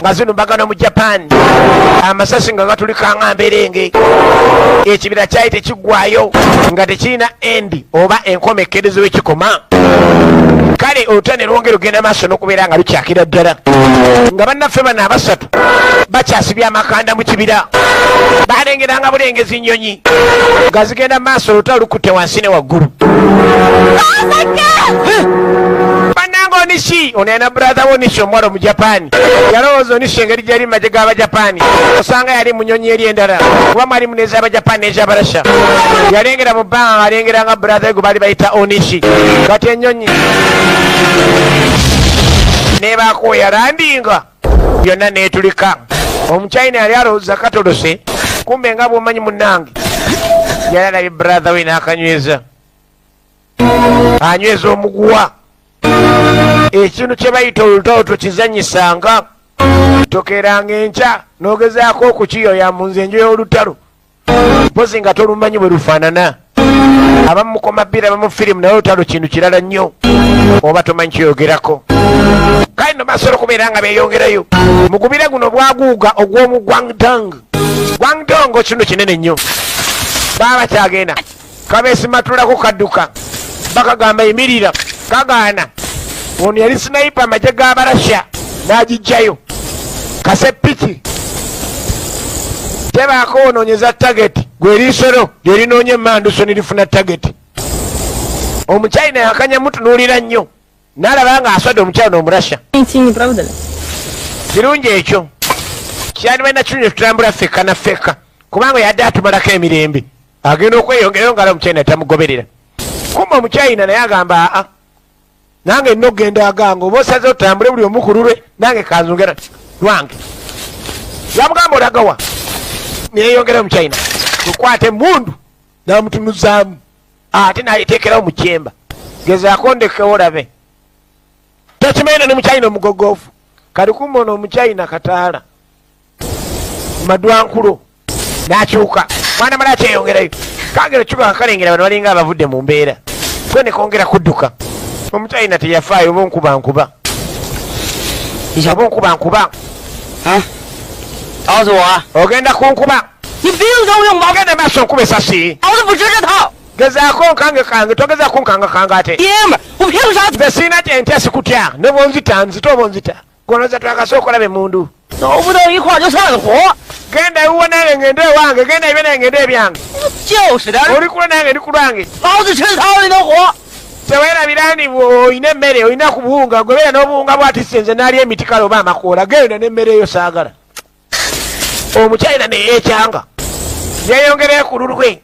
nga zinumbagana mu Japan, amasasi nga gatulika nga mberenge. Ekibira kyali tekiggwayo nga tekirina endi oba enkomekerezo wekikoma. Kale olutane lwongera ogenda maaso n'okubeera nga lukyakira ddala nga bannaffe bano abasatu bakyasibya amakanda mu kibira. Balengeranga bulengezi nnyonyi nga zigenda maaso olutalo lukutte wansi ne waggulu. Bannanga Onishi ono yana brother Onishi omuwala mu Japan. Yalowooza Onishi engeri gyali maje g'Abajapani osanga yali mu nnyonyi eri endala kuba mwalimu n'ez'Abajapani n'ez'Abarasha. Yalengera mu bbanga alengeranga brother gwe baali bayita Onishi. Kati ennyonyi nebaako yalandinga byonna neetulika. Omuchina yali alowooza katolose, kumbe nga bw'omanyi munnange yali alabye brother we n'akanyweza. Anyweza omuguwa. Ekintu kye bayita olutalo tokizanyisanga. Tokeranga enkya n'ogezaako okukiyoya mu nzenjo y'olutalo mpozi nga tolumanyi bwe lufaanana. Abamu mukomabbira abamu firimu naye olutalo kintu kirala nnyo oba tomanyi kiyogerako. Kale no basobola okubeera nga beeyongerayo. Mugubire guno bwaguuga ogw'omu Guangdong. Guangdong kintu kinene nnyo. Baba bakyagenda kabeesimatulako kadduka bakagamba yimirira kagaana. Ono yali sniper amaje g'Abarasha n'agijjayo. Kasepiki tebaako onoonyeza tageti gwe liisolo lyerinoonya emmanduso nilifuna tageti. Omuchina yakanya mutunuulira nnyo n'alaba nga aswadde omukyala n'Omurasha. Kirungi ekyo kyali balina kirungi tutambula ffekka na ffekka kubanga yadde atumalako emirembe agenda okweyongerayo ngala omuchina tamugoberera. Kumba omuchina naye agamba aa nange nno ogenda aganga oba osaze otambule buli omu ku lulwe nange kanzongera lwange. Yamugamba olagawa neyeyongera omuchina tukwate emundu namutunuzaamu ate naliteekerawo mu kyemba. Gezaako ndekewo olabe tokimaina ne muchina omugogoofu. Kali kumba ono omuchina kataala madwankulo n'akyuka mwana mala akyeyongerayo kagero kiba kakalengera bano balinga abavudde mu mbeera so ne kongera kudduka. Omuchina teyafaayo oba onkubankuba oba onkubankuba ogenda kunkuba ogenda maaso nkuba esasi. Gezaako nkange kange togezaako nkanga kange ate nze siina kyentya sikutya ne bwonzita nzita oba onzita gonoza twakasooka olabe mundu. Genda ewuwo nange ngende ewange genda ebye nange ngende ebyange. Olikula nange ndi ku lwange. Teweerabira nti oyina emmere oyina ku buwunga gobeera n'obuwunga bwatisse nze naali emiti kale oba amakoola genda n'emmere eyo saagala. Omuchina neyeekyanga yeyongereyo ku lulwe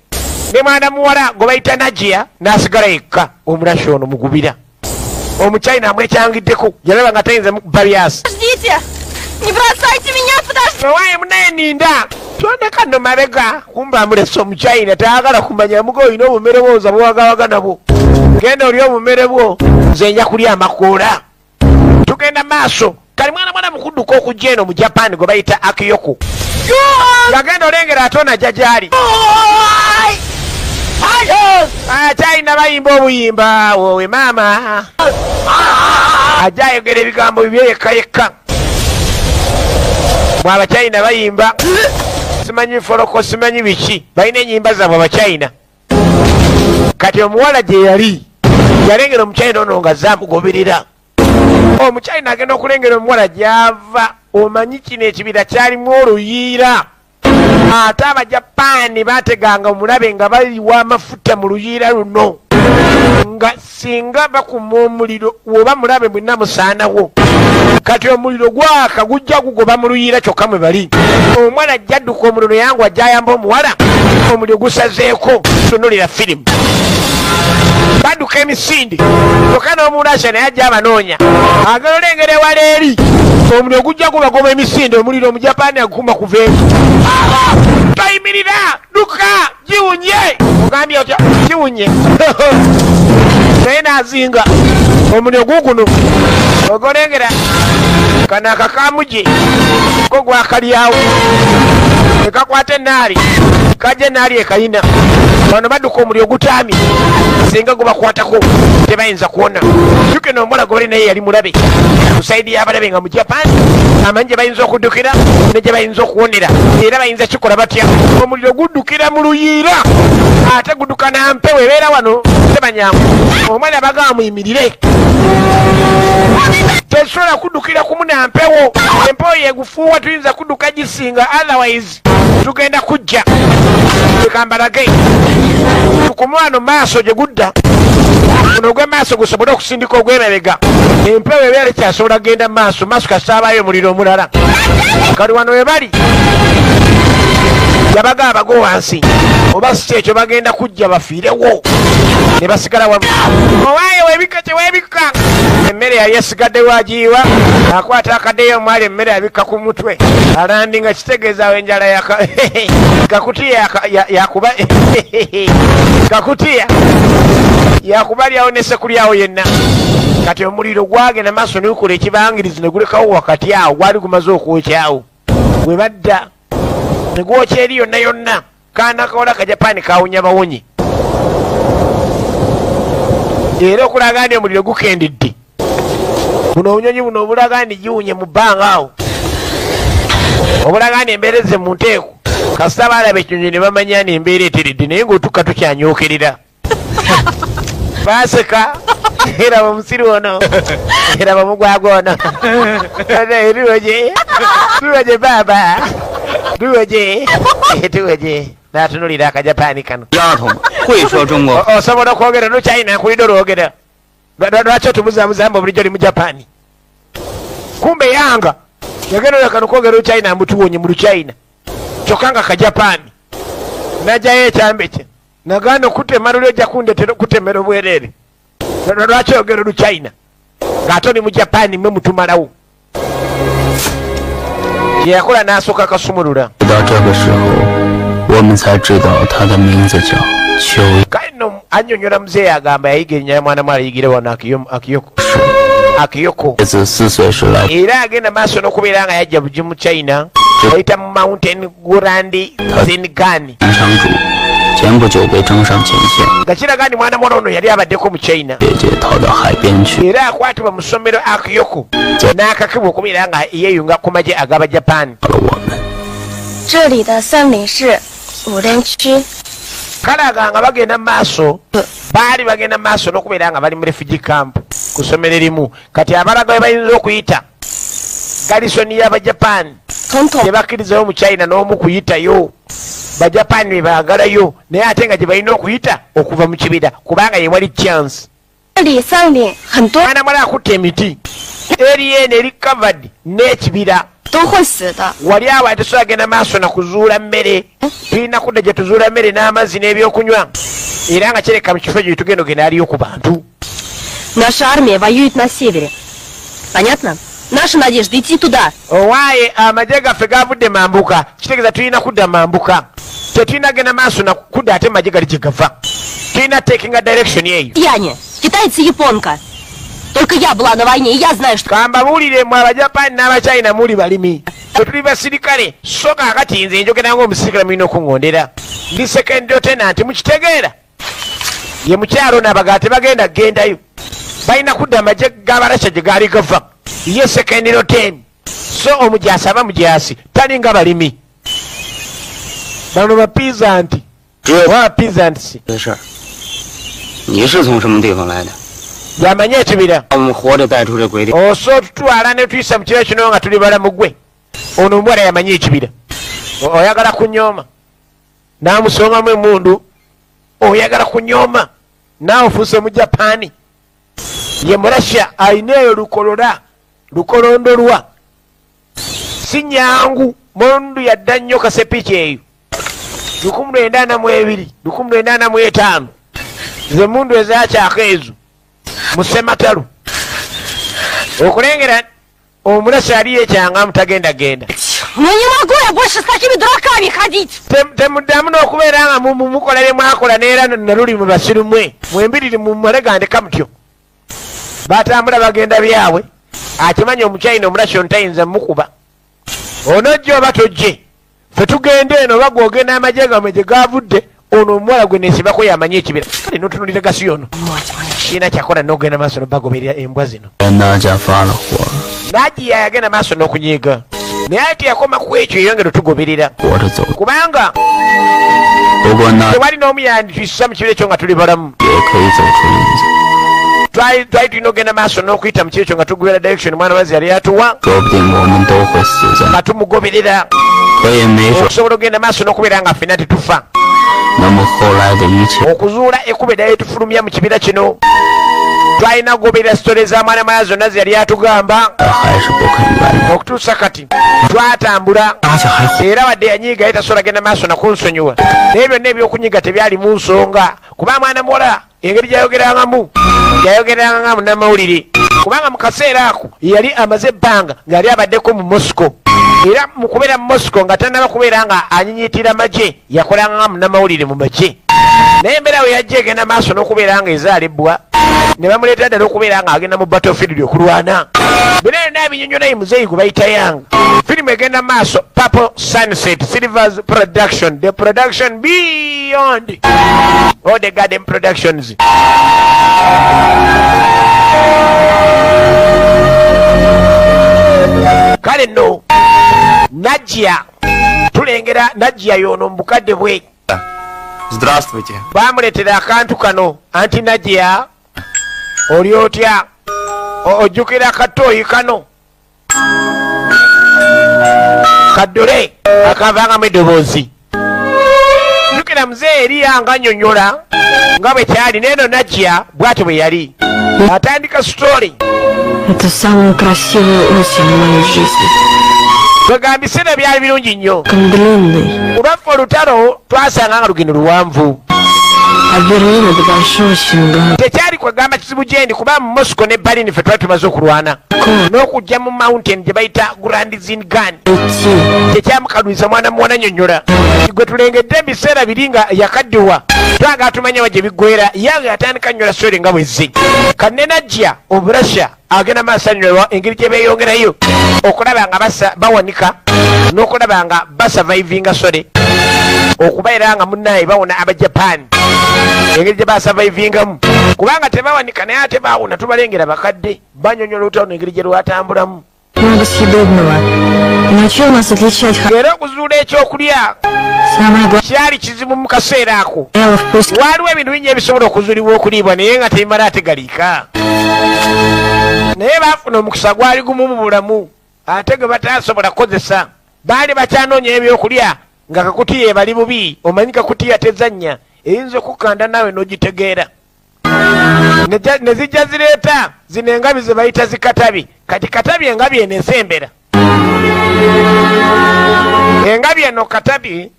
ne mwana muwala gwe bayita Najia n'asigala yekka. Omulasha ono mugubira omuchina amwekyangiddeko yalaba nga tayinza mukuba byasi. Owaye munaye ninda twondeka nno mabega kumba amulese omuchina tayagala kumanya muga oyina obumere bwoza bwewagawaga nabwo. Genda oli obumere bwo nze nja kulya amakoola. Tugenda maaso kali mwana mukudduka okujja eno mu Japan gwe bayita Akiyoko. Yagenda olengera ate onajja gyali akyalina bayimba obuyimba wowe maama ajja ayogera ebigambo bibye yekka yekka. Bwe Abachina bayimba simanyi foloko simanyi biki balina ennyimba zaabwe Abachina. Kati omuwala gye yali yalengera omuchina ono nga zamugoberera. Omuchina agenda okulengera omuwala gy'ava omanyi kino ekibira kyalimu oluyiira. Ate Abajapani baateganga omulabe nga baliwa amafuta mu luyiira luno nga singa bakuma omuliro oba mulabe mwenna musaanawo. Kati omuliro gwaka gujja gugoba mu luyiira kyokka mwe bali. Omwana ajja adduka omuliro yangu ajja ayamba omuwala omuliro gusazeeko. Tunulira firimu badduka emisinde kyokka n'Omulasha naye ajja abanoonya agala olengera ewala eri omuliro gujja gubagoba emisinde omuliro Omujapani agukuma kuva eri. Toyimirira dduka giwunye ogambye otya giwunye naye n'azinga omuliro guguno ogolengera kano akakamuje ko gwakalyawo ekakwata enaali kajja enaali ekayina bano badduka omuliro gutami singa gubakwatako tebayinza kuwona yuke nombola gobali naye yali mulabe kusaidi y'abalabe nga mu Japan amanyi gye bayinza okuddukira ne gye bayinza okuwonera era bayinza kikola batya omuliro guddukira mu luyiira ate gudduka na mpewo ebeera wano tebanyangu omwana bagamba muyimirire tesobola kuddukira kumu na mpewo empewo yegufuuwa tuyinza kudduka gisinga otherwise tugenda kujja ekambalage tukumwano maaso gye gudda guno ogw'emaaso gusobole okusindika ogw'emabega empewo ebeera kyasobola kgenda maaso kasitaabayo omuliro omulala kali wano we bali yabaga abago wansi oba si ekyo bagenda kujja bafiirewo ne basigala wamu owaayo webika kyewebika emmere yali esigadde wagiyiwa akwata akaddeyo omwali emmere abikka ku mutwe alandi nga kitegeezaawo enjala kakutiya yakuba kakutiya yakubalyawo ne sekulyawo yenna kati omuliro gwagenda maaso negukula ekibangirizi ne gulekawo wakati awo gwali gumaze okwokyawo bwe badda ne gwokya eri yonna yonna kaana kawola Kajapani kawunya bawonye era okulaga nti omuliro gukendedde buno obunyonyi buno obulaga nti giwunye mu bbanga awo obulaga nti embeereze mu nteeko kasita baalaba ekinyonyi ne bamanya ni embeera eteredde naye ng'otukka tukyanyokerera baaseka era bamusiru ono era bamugwaga ono tuwoje baba tuwoje natunulira akajapani kano osobola okwogera luchina nkulidde olwogera lwaki otubuzamuzamba bulijjo oli mu japani kumbe yanga yagenda olakano kwogera luchina mbutuwonye mu luchina kyokka nga kajapani najayo ekyambe kye nagana okutema luli ojja kundetera okutemera obwereere lwaki oyogera luchina ng'ate oli mu japani mwe mutumalawo yeyakola n'asooka akasumulula kale no annyonnyola muzeeyi agamba yayiga erinnya mwana mwala yigire wano akiyoko era agenda maaso n'okubeera nga yajja bugi mu china bayita mu mountain gurandi zingani nga kiraga nti mwana mwala ono yali abaddeko mu china era akwatibwa mu ssomero akiyoko n'akakibwa okubeera nga yeeyunga ku magye ag'abajapani kalaga nga bagenda maaso baali bagenda maaso n'okubeera nga bali mu refugee camp ku ssomero erimu kati abalaga we bayinza okuyita galisoni y'abajapani tebakkirizayo mu china n'omu kuyitayo bajapani be baagalayo naye ate nga gye balina okuyita okuva mu kibira kubanga ye wali chance mwana mwala akutta emiti eri yeeno eri covered n'ekibira wali awo ate so agenda maaso na kuzuula mmere tulina kudda gye tuzuula mmere n'amazzi n'ebyokunywa era nga kireka mu kifo gye tugenda ogenda aliyo ku bantu owaaye amagye gaffe gavudde mambuka kitegeeza tulina kudda mambuka tetulina genda maaso na kudda ate magye gali gye gava tulina takinga direction eyo kamba buulire mwe abajapani n'abachina muli balimi tetuli basirikale so kaakati nze njogera ng'omusirikale mulina okuŋŋondera ndi second lieutenant mukitegeera ye mukyalo nabaga tebagenda kgendayo balina kudda amagye g'abalasha gye gaali gava ye second lieutenant so omujaasi aba mujaasi talinga balimi bano bapizanti wa pizantsi yamanye ekibira oso otutwala ne tuyisa mu kiro kino nga tuli balamu gwe ono omuwala yamanye ekibira oyagala kunyooma n'amusongamu emundu oyagala kunyooma naawe ofuuse mu japani ye mulasya alina eyo lukolondolwa si nyangu mundu yadda nnyo kasepiki eyo 1942 1945 ze mundu ezakyako ezo musematalu okulengera omulasi ali yekyanga mutagendagenda temuddamu n'okubeera nga mukola bye mwakola neera naluli mu basirumwe mwembiriri mumalegandeka mutyo batambula bagenda byabwe akimanya omukyayina omulasi ono tayinza mukuba onojja oba tojje fe tugenda eno oba gwogenda amagye gamwe gye gavudde ono omuwala gwe nesibako yamanyi ekibira kale notunulira gasi yono kiina kyakola nogenda maaso nobagoberera embwa zino Naji yagenda maaso n'okunyiiga naye ati yakoma ku ekyo yongera tugoberera kubanga tewali n'omu yanditwisa mu kibira ekyo nga tuli balamu twali tulina ogenda maaso n'okuyita mu kibira ekyo nga tugoberera direction mwana wazi yali atuwa nga tumugoberera okusobola ogenda maaso n'okubeera nga ffenna tetufa okuzuula ekkuba eddala etufulumya mu kibira kino twalina kugoberera sitole za mwana maya zonna ze yali atugamba okutuusa kati twatambula era wadde yanyiiga ye tasobola genda maaso nakunsonyiwa naye byonna ebyokunyiga tebyali mu nsonga kuba mwana muwala engeri gyayogerangamu yayogeranga munnamawulire kubanga mu kaseera ako yali amaze ebbanga ng'ali abaddeko mu Moscow era mu kubeera mu Moscow nga tannaba kubeera nga anyinyiitira magye yakolanga munnamawulire mu magye naye embeera we yajja egenda maaso n'okubeera nga ezaalibwa ne bamuleetera ddala okubeera nga agenda mu battlefield okulwana bino byonna ebinyonyola muzeeyi gwe bayita yanga firimu egenda maaso Purple Sunset Silvers Production the production beyond all the garden productions kale nno Najja tulengera Najja yono mu bukadde bwe Здравствуйте. Bamuleetera akantu kano anti Najja oli otya ojjukira akatooyi kano kaddole akavangamu eddoboozi jjukira muzeeyi eri yanga annyonnyola nga bwe kyali neeno Najja bw'atyo bwe yali atandika story. Это самая красивая осень в моей жизни. Twegamba ebiseera byali birungi nnyo. Длинный. Olwaffe olutalo twasanga nga lugendo luwanvu. А Берлин это большой очень. Tekyali kwegamba kizibu gyendi kuba mu Moscow ne Berlin ffe twali tumaze okulwana. N'okujja mu mountain gye bayita Grand Zingan. Tekyamukaluuza mwana muwala nnyonnyola. Gwe tulengedde ebiseera biri nga yakaddiwa. Twagala tumanye wa gye biggweera yange yatandika nnyola sori nga bwezze. Kanne Najja Oburasha agenda maaso annyola engeri gye beeyongerayo okulaba nga bawanika n'okulaba nga basurvivinga sore okubeera nga munnaye bawona Abajapaani engeri gye basurvivingamu kubanga tebawanika naye ate baawona tubalengera bakadde banyonyola olutalo engeri gye lwatambulamu. Много съедобного. Иначе у нас отличать era okuzuula ekyokulya самое главное. kyali kizibu mu kaseera ako. Вкус. Waliwo ebintu bingi ebisobola okuzuulibwa okuliibwa naye nga tebimala ate galiika. Naye baafuna omukisa gwali gumu mu bulamu ate gwe bataasobola kukozesa. Baali bakyanoonya ebyokulya nga kakutiya ebali bubi omanyi kakutiya tezannya eyinza okukanda naawe n'ogitegeera. Ne zijja zireeta zino engabi ze bayita zikatabi kati katabi engabi eno esembera. Engabi eno katabi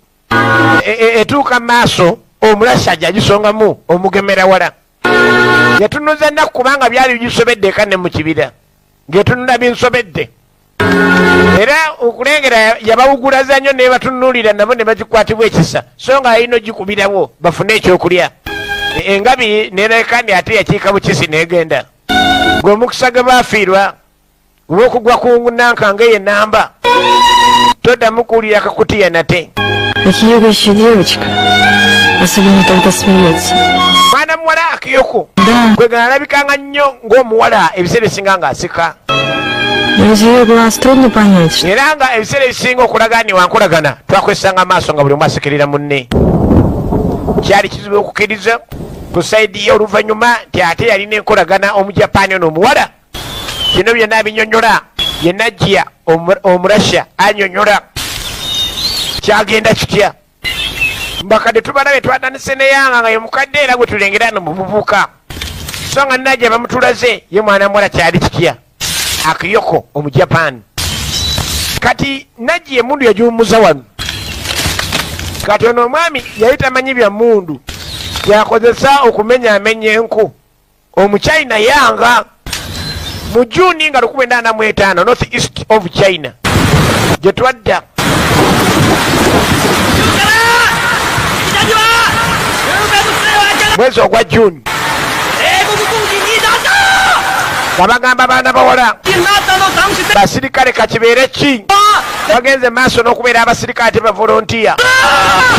etuuka maaso Omurasha agisongamu omugemera wala. Yatunuza nnaku kubanga byali bigisobedde eka ne mu kibira ng'etunula binsobedde era okulengera yabawugulaza nnyo ne batunuulira nabo ne bagikwatibwa ekisa so nga alina ogikubirawo bafune ekyokulya. Engabi nereka ate yakiika bukisi n'egenda ng'omukisa gwe baafiirwa olw'okugwa ku Nankanga y'ennamba toddamu kuwulira kakutiya nate. Акиюка еще девочка. Особенно когда смеется. Mwana muwala Akiyoko kwegana alabikanga nnyo ng'omuwala ebiseera ebisinga ng'aseka. Из ее глаз трудно понять, что Era nga ebiseera ebisinga okulaga ni wankolagana twakwesanga maaso nga buli omu asekerera munne. Kyali kizibu okukkiriza ku sayidi ye oluvannyuma nti ate yalina enkolagana Omujapaani ono omuwala. Kino byonna abinyonnyola ye Najja Omurasha annyonnyola. Kyagenda kitya mbakadde tubalabe twatanise ne yanga nga ye mukadde era gwe tulengera no mu buvubuka so nga Najja bamutulaze ye mwana muwala kyali kitya. Akiyoko Omujapaani kati Najja emundu yagiwummuza wano kati ono omwami yali tamanyi bya mmundu yakozesa okumenyaamenya enku. Omuchina yanga mu Juni nga 1945 North East of China gye twadda mwezi ogwa Juni bagamba baana bawala basirikale kakibeere ki bagenze maaso n'okubeera abasirikale tebavolontiya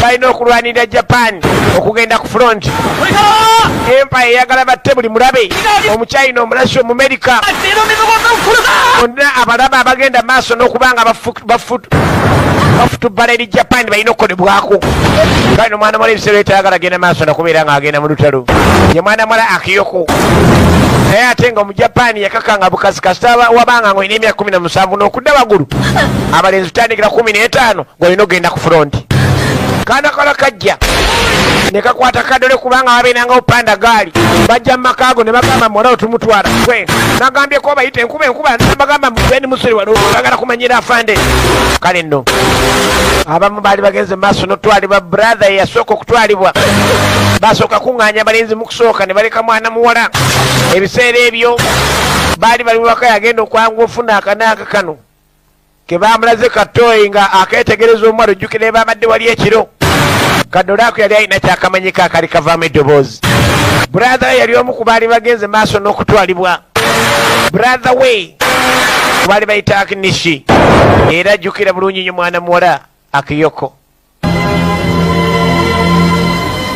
balina okulwanirira Japan okugenda ku front. Empire eyagala batte buli mulabe omuchina omulashi omumerika bonna abalaba abagenda maaso n'okubanga bafutubala eri Japan balina okukolebwako. Kale omwana muwala ebiseera etayagala agenda maaso nakubeera nga agenda mu lutalo ye mwana muwala Akiyoko. Naye ate nga omujapani yakakanga bukazi kasita wabanga ng'olina emyaka 17 n'okudda waggulu abalenzi tutandikira 15 ng'olina ogenda ku front. Kaana kala kajja ne kakwata kadole kubanga wabeerangawo panda gaali bajja mu makaago ne bagamba muwalawo tumutwala gwe nagambye ko bayita enkuba nabagamba mugende musiri wano bagala kumanyira afande. Kale nno abamu baali bagenze maaso n'otwalibwa brother yasooka okutwalibwa basooka kuŋŋaanya abalenzi mu kusooka ne baleka mwana muwala. Ebiseera ebyo baali bali waka yagenda okwanga ofuna akanaaka kano ke baamulaze katooyi nga akeetegereza omwala ojjukira babadde wali ekiro kadole ako yali alina kyakamanyika akali kavaamu eddoboozi. Brother yali omu ku baali bagenze maaso n'okutwalibwa. Brother we baali bayita Akinishi era ajjukira bulungi nnyo mwana muwala Akiyoko.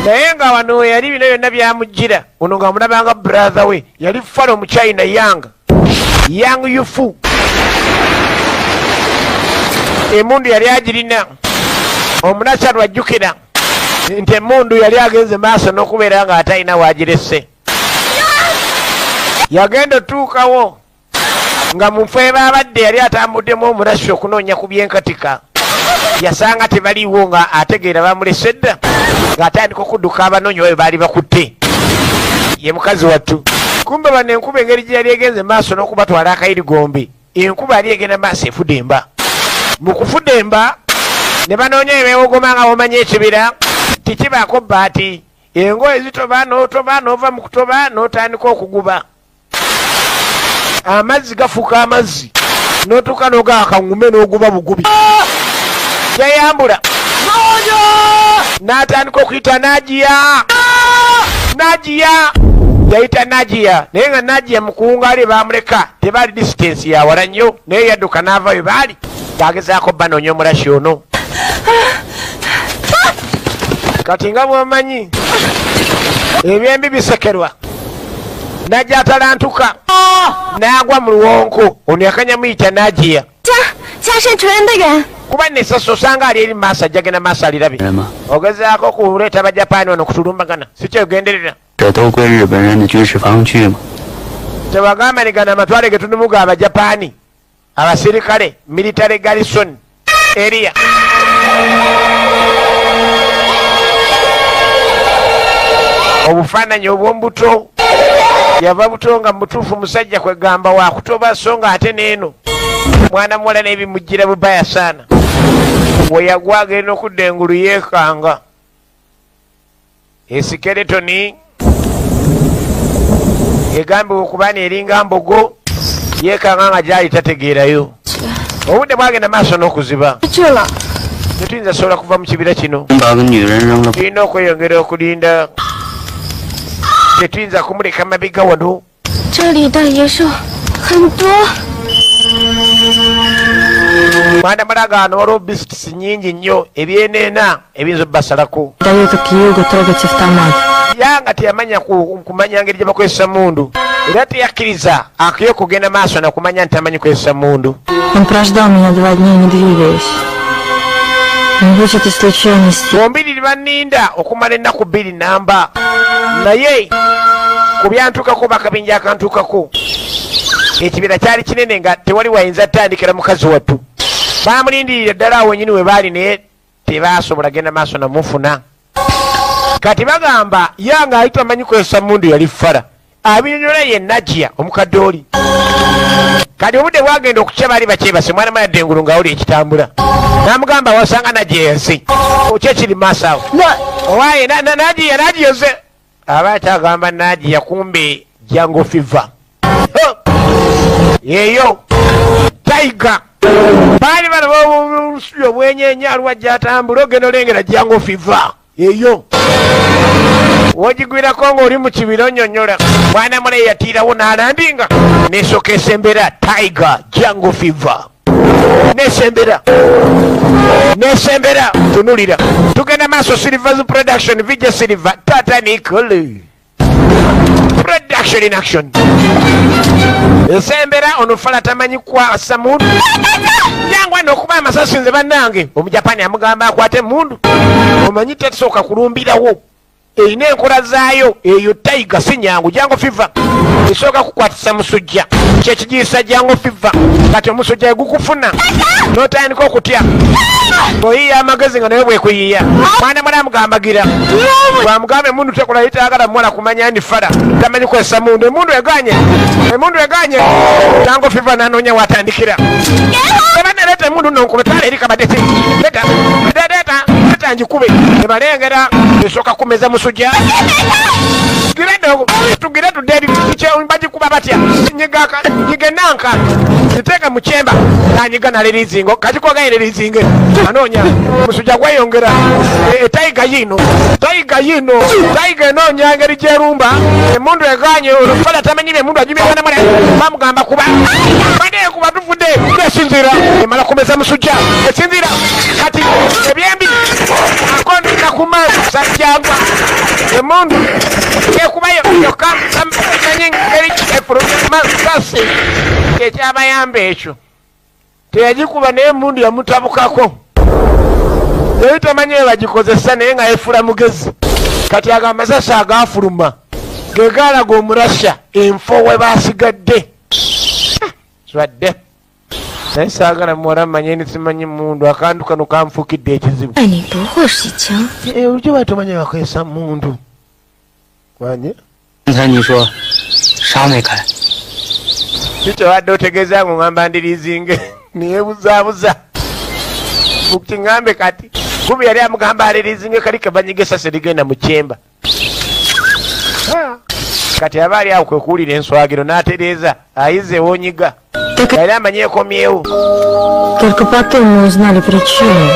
Naye nga wano yali bino byonna byamujjira ono nga mulabanga brother we yali falo mu China young yufu. Emundu yali agirina omunasatu ajjukira nti emundu yali agenze maaso n'okubeera nga atalina waagirese. Yagenda otuukawo nga mu ffe baabadde yali atambuddemu omulashi okunoonya ku byenkatika yasanga tebaliiwo nga ategeera bamulese dda ng'atandika okudduka abanoonya bwe baali bakutte ye mukazi wattu. Kumbe bano enkuba engeri gye yali egenze maaso n'okubatwala akayirigombe enkuba yali egenda maaso efudemba. Mu kufudemba ne banoonya ebeewogoma nga bomanya ekibira tikibaako bbaati engoye zitoba n'otoba n'ova mu kutoba n'otandika okuguba amazzi gafuuka amazzi n'otuuka n'ogaakaŋŋume n'oguba bugubi yayambula n'atandika okuyita Najiya yayita Najiya naye nga Najiya mu kuwungaali baamuleka tebaali distance yawala nnyo naye yadduka n'ava we baali ng'agezaako banoonya omulashi ono. Kati nga bw'omanyi ebyembi bisekerwa najja atalantuka n'agwa mu luwonko ono yakanya muyita Najiya kuba nesasa osanga ali eri maaso ajjagenda maaso alirabe ogezaako okuleeta Abajapani wano kutulumbagana si kyegenderera tebagamba nigana amatwale ge tunumuga Abajapani abasirikale military garrison area. Obufaananyi obw'ombuto yava buto nga mutuufu musajja kwegamba wakutoba so nga ate neeno mwana muwala n'ebimujjira bubaya saana we yagwa agenda okudda engulu yeekanga esikeletoni egambibwa okubaana eringa mbogo yeekanga nga gyali tategeerayo. Obudde bwagenda maaso n'okuziba tetuyinza sobola kuva mu kibira kino tulina okweyongera okulinda tetuyinza kumuleka mabega wano. Mwana malagaano waliwo bisitisi nnyingi nnyo ebyeneena ebiyinza obbasalako yanga teyamanya kumanya ngeri gye bakozesa mundu era teyakkiriza Akiyoko kugenda maaso nakumanya nti tamanyi kukozesa mundu. Bombiriri banninda okumala ennaku 2 namba naye ku byantukako bakabinja akantukako ekibira kyali kinene nga tewali wayinza tandikira mukazi wattu bamulindirira ddala awo wenyini we baali naye tebasobola genda maaso namufuna. Kati bagamba yanga ayita amanyi kukozesa mundu yali fara abinyonyola ye Najiya omukadde oli. Kati obudde bwagenda okukya baali bakyebase mwana mayadde engulu ng'awuli ekitambula n'amugamba wasanga Najiya yansi okyo kiri maaso awo owaaye Najiya ze aba kyagamba Najiya kumbe jango fiva yeyo taiga baali balaba obusubi obwenyeenya alwajja atambula ogenda olengera jango fiva yeyo wogigwirako ng'oli mu kibira onyonyola mwana mule yatiirawo n'alandinga n'esooka esembera Tiger Jungle Fever nesembera tunulira tugenda maaso Silvers Production Vijay Silver Tata Nicole Production in action esembera onofala tamanyi kwasa mundu jangwa nokuba amasasi nze bannange omujapani amugamba akwate mundu omanyi tesooka kulumbirawo eyina enkola zaayo eyo Tiger si nyangu Jungle Fever esooka kukwatisa musujja kyekigiyisa Jungle Fever kati omusujja gukufuna n'otandika okutya ng'oyiya amagezi nga naye bwekuyiya mwana mwana amugambagira bwamugamba emundu tekola yitaagala muwala kumanya ndifala tamanyi kwesa mundu emundu eganye Jungle Fever nanoonya watandikira ebanaleta emundu nonkube twala eri kabadeti leta njikube ebalengera esooka kumeza musujja tugire tuderi bagikuba batya nyige nanka ziteeka mu kyemba nanyiga nalerizingo kakikogayererizinge anoonya musujja gweyongera Tiger enoonya engeri gyerumba emundu eganye olufala tamanyire emundu ajumyewanamule bamugamba kuba badekuba tuvudde esinzira emala kumeza musujja esinzira kati ebyembi akondika kumaaso sajjagwa emundu ekubayo yokamanyengeri efulumasasi ekyabayamba ekyo teyagikuba naye emundu yamutabukako naye tamanyi we bagikozesa naye nga efula mugezi kati ago amasasi agafuluma gegalaga omurasha enfo we basigadde swadde naye saagala muwala manye nisimanyi mundu akantu kano kanfukidde ekizibu olukyo batomanyi bakwesa mundu manye 刚才你说啥没开？ kitobadde otegeeza ngo ngamba ndirizinge niyebuzaabuza mukiŋŋambe kati kubi yali amugamba alirizinge kali kebanyiga esasi ligenda mu kyemba kati aba ali awo kwe kuwulira enswagiro n'atereeza ayize wonyiga yali amanyi ekomyewo Только потом мы узнали причину.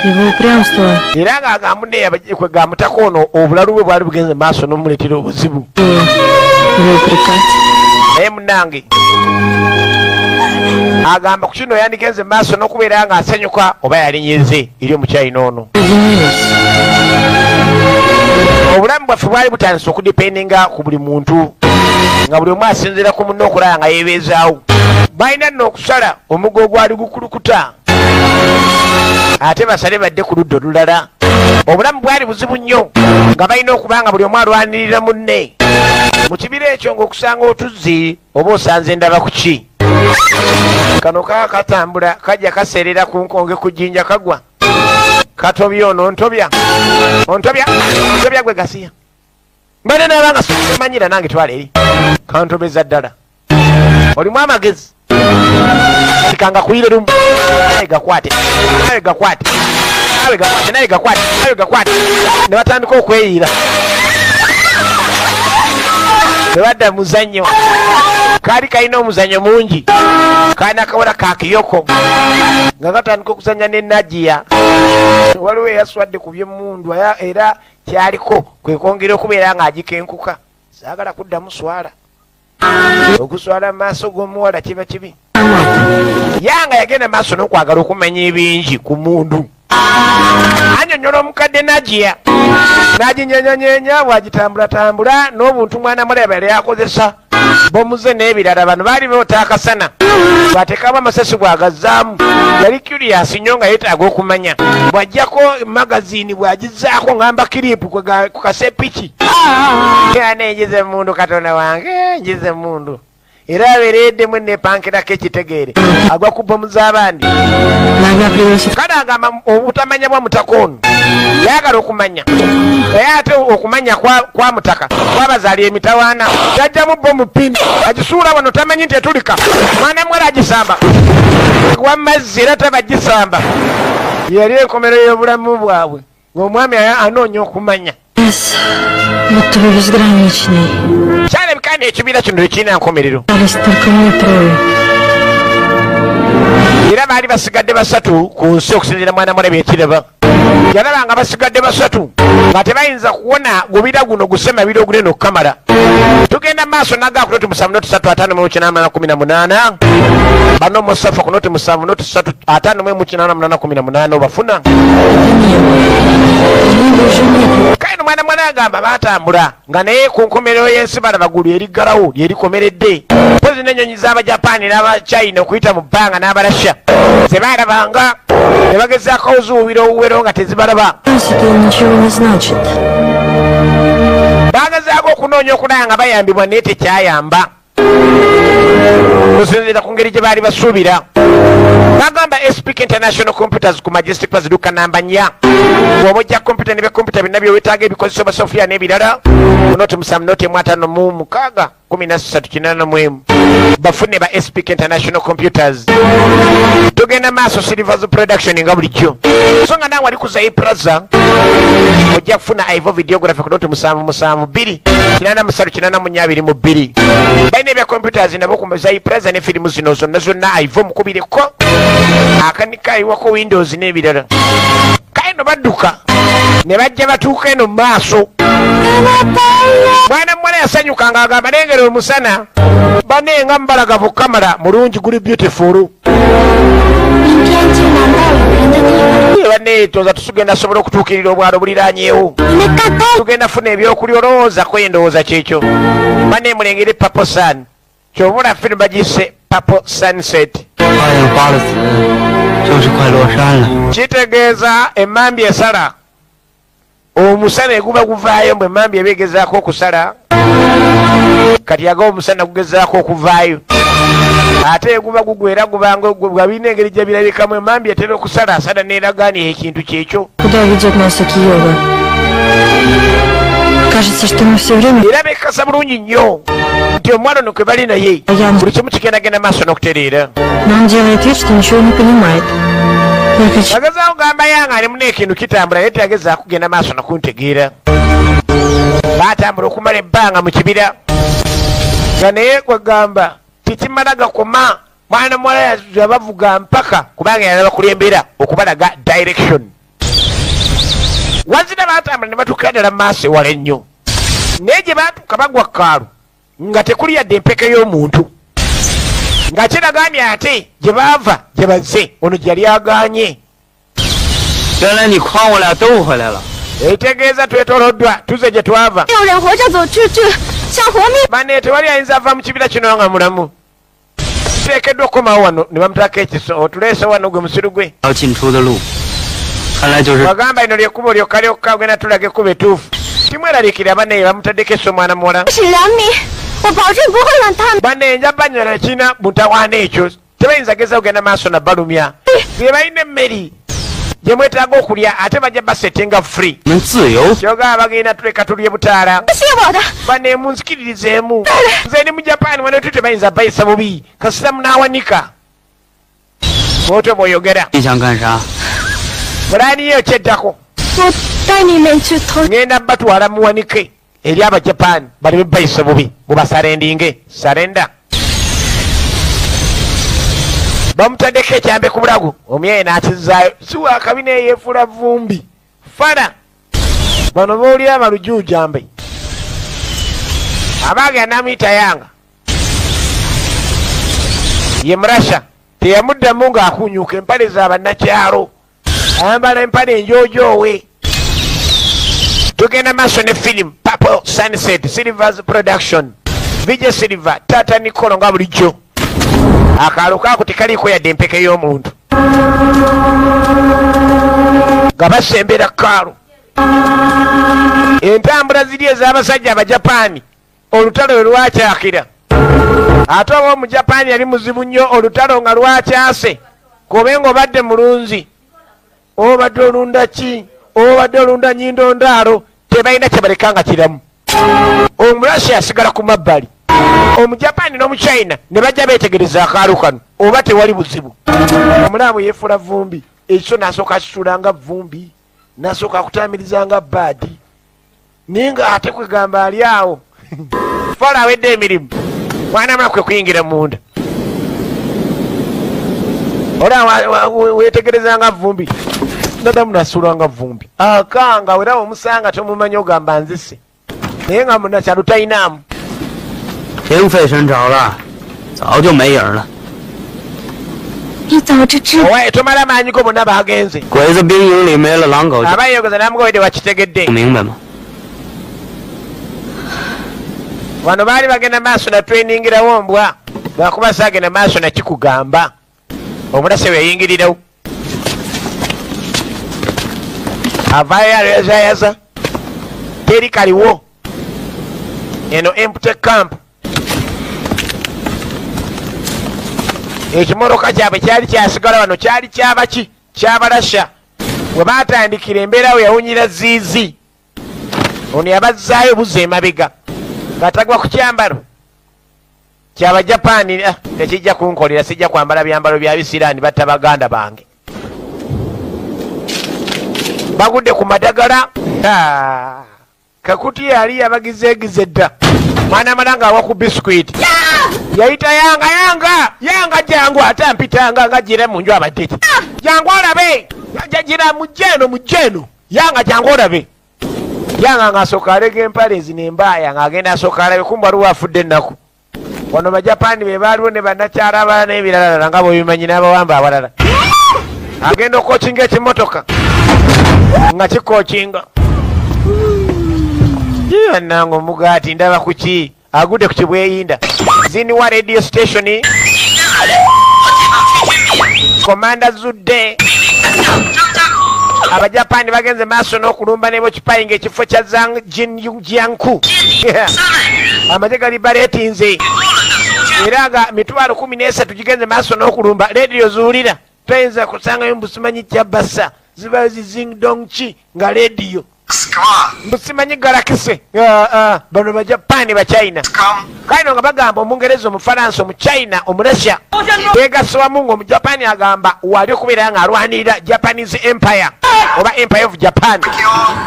Его упрямство. Era ng'agamba naye kwe gamutako ono obulalu bwe bwali bugenze maaso n'omuleetera obuzibu. Naye munnange agamba ku kino yandigenze maaso n'okubeera nga asanyuka oba yalinnyeze eri omukyalina ono. Obulamu bwaffe bwali butandise okudipendinga ku buli muntu nga buli omu asinziira ku munne okulaba nga yeebeezaawo. Balina nno okusala omugo ogwali gukulukuta ate basale badde ku ludda olulala. Obulamu bwali buzibu nnyo nga balina okuba nga buli omu alwanirira munne. Mu kibira ekyo ng'okusanga otuzzi oba osanze ndaba ku ki. Kano kaba katambula kajja kaseerera ku nkonge ku jjinja kagwa. Katobya ono ontobya gwe gasiya. Mbadde n'abanga simanyira nange twala eri kantobeza ddala. Olimu amagezi sikanga kuyire lumu naye gakwate ne batandika okweyiira ne badda muzannyo kaali kalina omuzannyo mungi kalina kawola ka kiyoko nga gatandika okuzannya ne najiya waliwo eyaswadde ku by'emmundu era kyaliko kwe kwongera okubeera ng'agikenkuka saagala kuddamu swala okuswala mu maaso g'omuwala kiba kibi yanga yagenda maaso n'okwagala okumanya ebingi ku mundu anyonyola omukadde nagiya n'aginyonyonyenya bwagitambulatambula n'obuntu mwana mulaba yali akozesa bomuze n'ebirala bano baali bootaakasana bw'ateekamu amasasi bw'agazzaamu yali curious nnyo nga yeetaaga okumanya bw'ajjako magaziini bw'agizaako ngamba kiripu ku kasepiki anenjize mundu katonda wange njize mundu era abeereddemu nepankirako ekitegeere agwa ku bomu z'abandi kale agamba obutamanya bwa mutaka ono yagala okumanya naye ate okumanya kwa mutaka kwabazaali emitawaana jajjamu bomu pini agisuula wano tamanyi nti etulika mwana mwala agisamba wa mazzi era tabagisamba yali enkomero y'obulamu bwabwe ng'omwami anoonya okumanya. Вот вы безграничный. Kyalabika n'ekibira kino tekirina nkomerero. Era baali basigadde basatu ku nsi okusinziira mwana mulabe ekiraba. yalabanga basigadde basatu nga tebayinza kuwona gubira guno gusema biro ogunene okukamala. Tugenda maaso naga ku noti 7.5 bano musafa ku noti 7.5 obafuna. Kaino mwana agamba batambula nga naye ku nkomerero y'ensi balabagulu eriggalawo lyerikomeredde. Pozi n'ennyonyi z'Abajapani n'Abachina okuyita mu bbanga n'Abarasha ze baalabanga ne bagezaako ozuubira owuwero nga tezibalaba. Bagezaako okunoonya okulaba nga bayambibwa naye tekyayamba okusinziira ku ngeri gye baali basuubira. Bagamba SPK International Computers ku Majestic Baziduka namba 4 bw'obojja kompyuta ne byekompyuta byonna byewetaaga ebikozesebwa software n'ebirala ku noti 7.56 bafune ba SPK International Computers. Tugenda maaso Silvers Production nga bulijjo so nga naawe ali ku Zai Plaza ojja kufuna Ivo Videography ku noti 7.7 balina ebyakompyutas nabo ku Zai Plaza ne firimu zino zonna Ivo mukubireko akanika iwako Windows n'ebirala. Kaino badduka ne bajja batuuka eno mu maaso. Mwana mwala yasanyuka ng'agamba nengera omusana banenga mubalagavu kamera mulungi guli beautiful. Banetoza tusugenda sobola okutuukirira obwalo buliraanyeewo. Tugenda funa ebyokulya olowooza kwendowooza kyekyo. Bane mulengere Purple Sun kyobula firimu bagise Purple Sunset. Kitegeeza emmambi esala omusana eguba guvaayo mbwe emmambi eba egezaako okusala kati yaga omusana gugezaako okuvaayo ate eguba gugwera gubanga gabina engeri gye birabikamu emmambi etera okusala asala neeragaaniha ekintu kyekyo. Era bekasa bulungi nnyo nti omwana ono kwe bali naye buli kimu kigendagenda maaso n'okutereera. Yagezaawo gamba yange ali muna ekintu kitambula naye teyagezaako kugenda maaso nakuntegeera. Baatambula okumala ebbanga mu kibira nga naye kwegamba tikimala gakoma mwana muwala yabavuga mpaka kubanga yalaba kulembera okubalaga direction. Wazira baatambula ne batuukira ddala mu maaso ewala ennyo naye gye baatuuka bagwa kaalu nga tekuli yadde empeka y'omuntu nga kiragaanye ate gye baava gye bazze ono gye yali agaanye. Ekitegeeza twetoloddwa tuze gye twava. Bane tewali ayinza ava mu kibira kino nga mulamu. Tuteekeddwa okukomawo wano ne bamutaako ekiso otuleese wano gwe musiru gwe. Bagamba ino lyekkubo lyokka ogenda tulage ekkubo etuufu. Timweraliikirira bane bamutaddeko esso omwana muwala. Bane nja banyola kina mutawaana ekyo tebayinza geza ogenda maaso na balumya. Bye balina emmeri gye mwetaaga okulya ate bajja basetinga free. Kyogamba bagenda tuleka tulye butaala. Bane munzikiririzeemu. Nze ndi mu Japan wano tu tebayinza bayisa bubi kasita munaawanika. Bw'otyo bw'oyogera. Mulaniyo kyeddako. Ngenda batwala muwanike eri Abajapani baleme bayisa bubi mubasarendinge sarenda. Bamutaddeko ekyambe ku bulago omyaye n'akizaayo siwa akabina eyeefula vumbi fana bano boolira amalujujambe abaagenda namuyita yanga ye Murasha teyamuddamu ng'akunyuka empale z'abannakyalo ayambala empale enjoojowe. Tugenda maaso ne filimu Purple Sunset Silvers Production Vijay Silver Tata Nicolo nga bulijjo. Akaalo kaako tekaliiko yadde empeka y'omuntu nga basembera kaalo. Entambula ziri ez'abasajja Abajapani olutalo lwe lwakyakira ate oba Omujapani yali muzibu nnyo olutalo nga lwakyase kobenga obadde mulunzi obadde olunda ki obadde olunda nnyindo ndaalo tebalina kye balekanga kiramu. Omurasha yasigala ku mabbali Omujapani n'Omuchina ne bajja beetegereza akaalo kano oba tewali buzibu. Omulaamu yeefula vumbi ekyo n'asooka akisuulanga vumbi n'asooka akutaamirizanga baadi naye nga ate kwegamba ali awo fala awedde emirimu mwana mula kwe kuyingira munda ola weetegerezanga vumbi dada munasulanga vumbi akanga wera omusanga tomumanyi ogamba nzise naye nga munakyalo talinamu 经费神着了，早就没影了。 你早就知道。 owaye tomala maanyi go bonna bagenze 鬼子兵营里没了狼狗， abayogeza namugobedde wakitegedde 不明白吗？ wano baali bagenda maaso natweningirawo mbwa lwakuba saagenda maaso nakikugamba omulase weyingirirawo avaayo alyazayaza teri kaliwo eno empty camp ekimoroka kyabwe kyali kyasigala wano kyali kyabaki kyabalasha we baatandikira embeera we yawunyira ziizi ono yabazzaayo buza emabega ng'atagwa ku kyambalo kyabajapani tekijja kunkolera sijja kwambala byambalo bya bisiraani batta baganda bange bagudde ku madagala kakuti yali yabagizeegize dda mwana malanga awa ku bisikuiti yayita yanga jangu ate ampitanga nga gira mu nju abadeki jangu olabe gira mujeno yanga jangu olabe yanga ng'asooka alega empale ezino embaaya ng'agenda asooka alabe kumba waliwo afudde ennaku wano bajapani be baaliwo ne bannakyala abalala n'ebirala nga bwebimanyi n'abawamba abalala agenda okookinga ekimotoka nga kikookinga annanga omugaati ndaba kuki agudde ku kibweyinda ziniwa radio station komanda zudde abajapani bagenze maaso n'okulumba nebo kipayinga ekifo kya jianku amagye gali baleetinze era nga mitwalo 13 gigenze maaso n'okulumba rediyo zuwulira toyinza kusangayo mbusimanyi kyabasa zibayo zizingdongki nga rediyo mbusimanyi galakise bano bajapani bachina kaino nga bagamba omungereza omufalansa omuchina omurussia begasowamu nga omujapani agamba wali okubeera nga alwanirira japanese empire oba empire of japan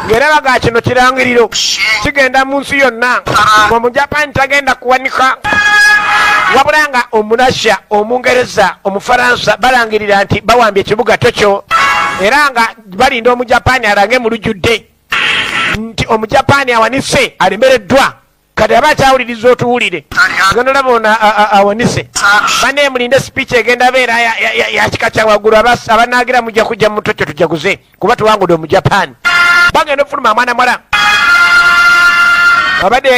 ng'era baga kino kirangiriro kigenda mu nsi yonna omujapani tagenda kuwanika wabula nga omurussia omungereza omufalansa balangirira nti bawambye ekibuga tokyo era nga balinda omujapani alange mu lujjudde nti omujapani awanise alemereddwa kati aba akyawuliriza otuwulire genda olaba ono awanise bane mulinde speech egenda beera yakika kya waggulu abanaagira mujja kujja mu tokyo tujaguze kuba tuwangudde omujapani bagenda ofuluma mwana mwala abadde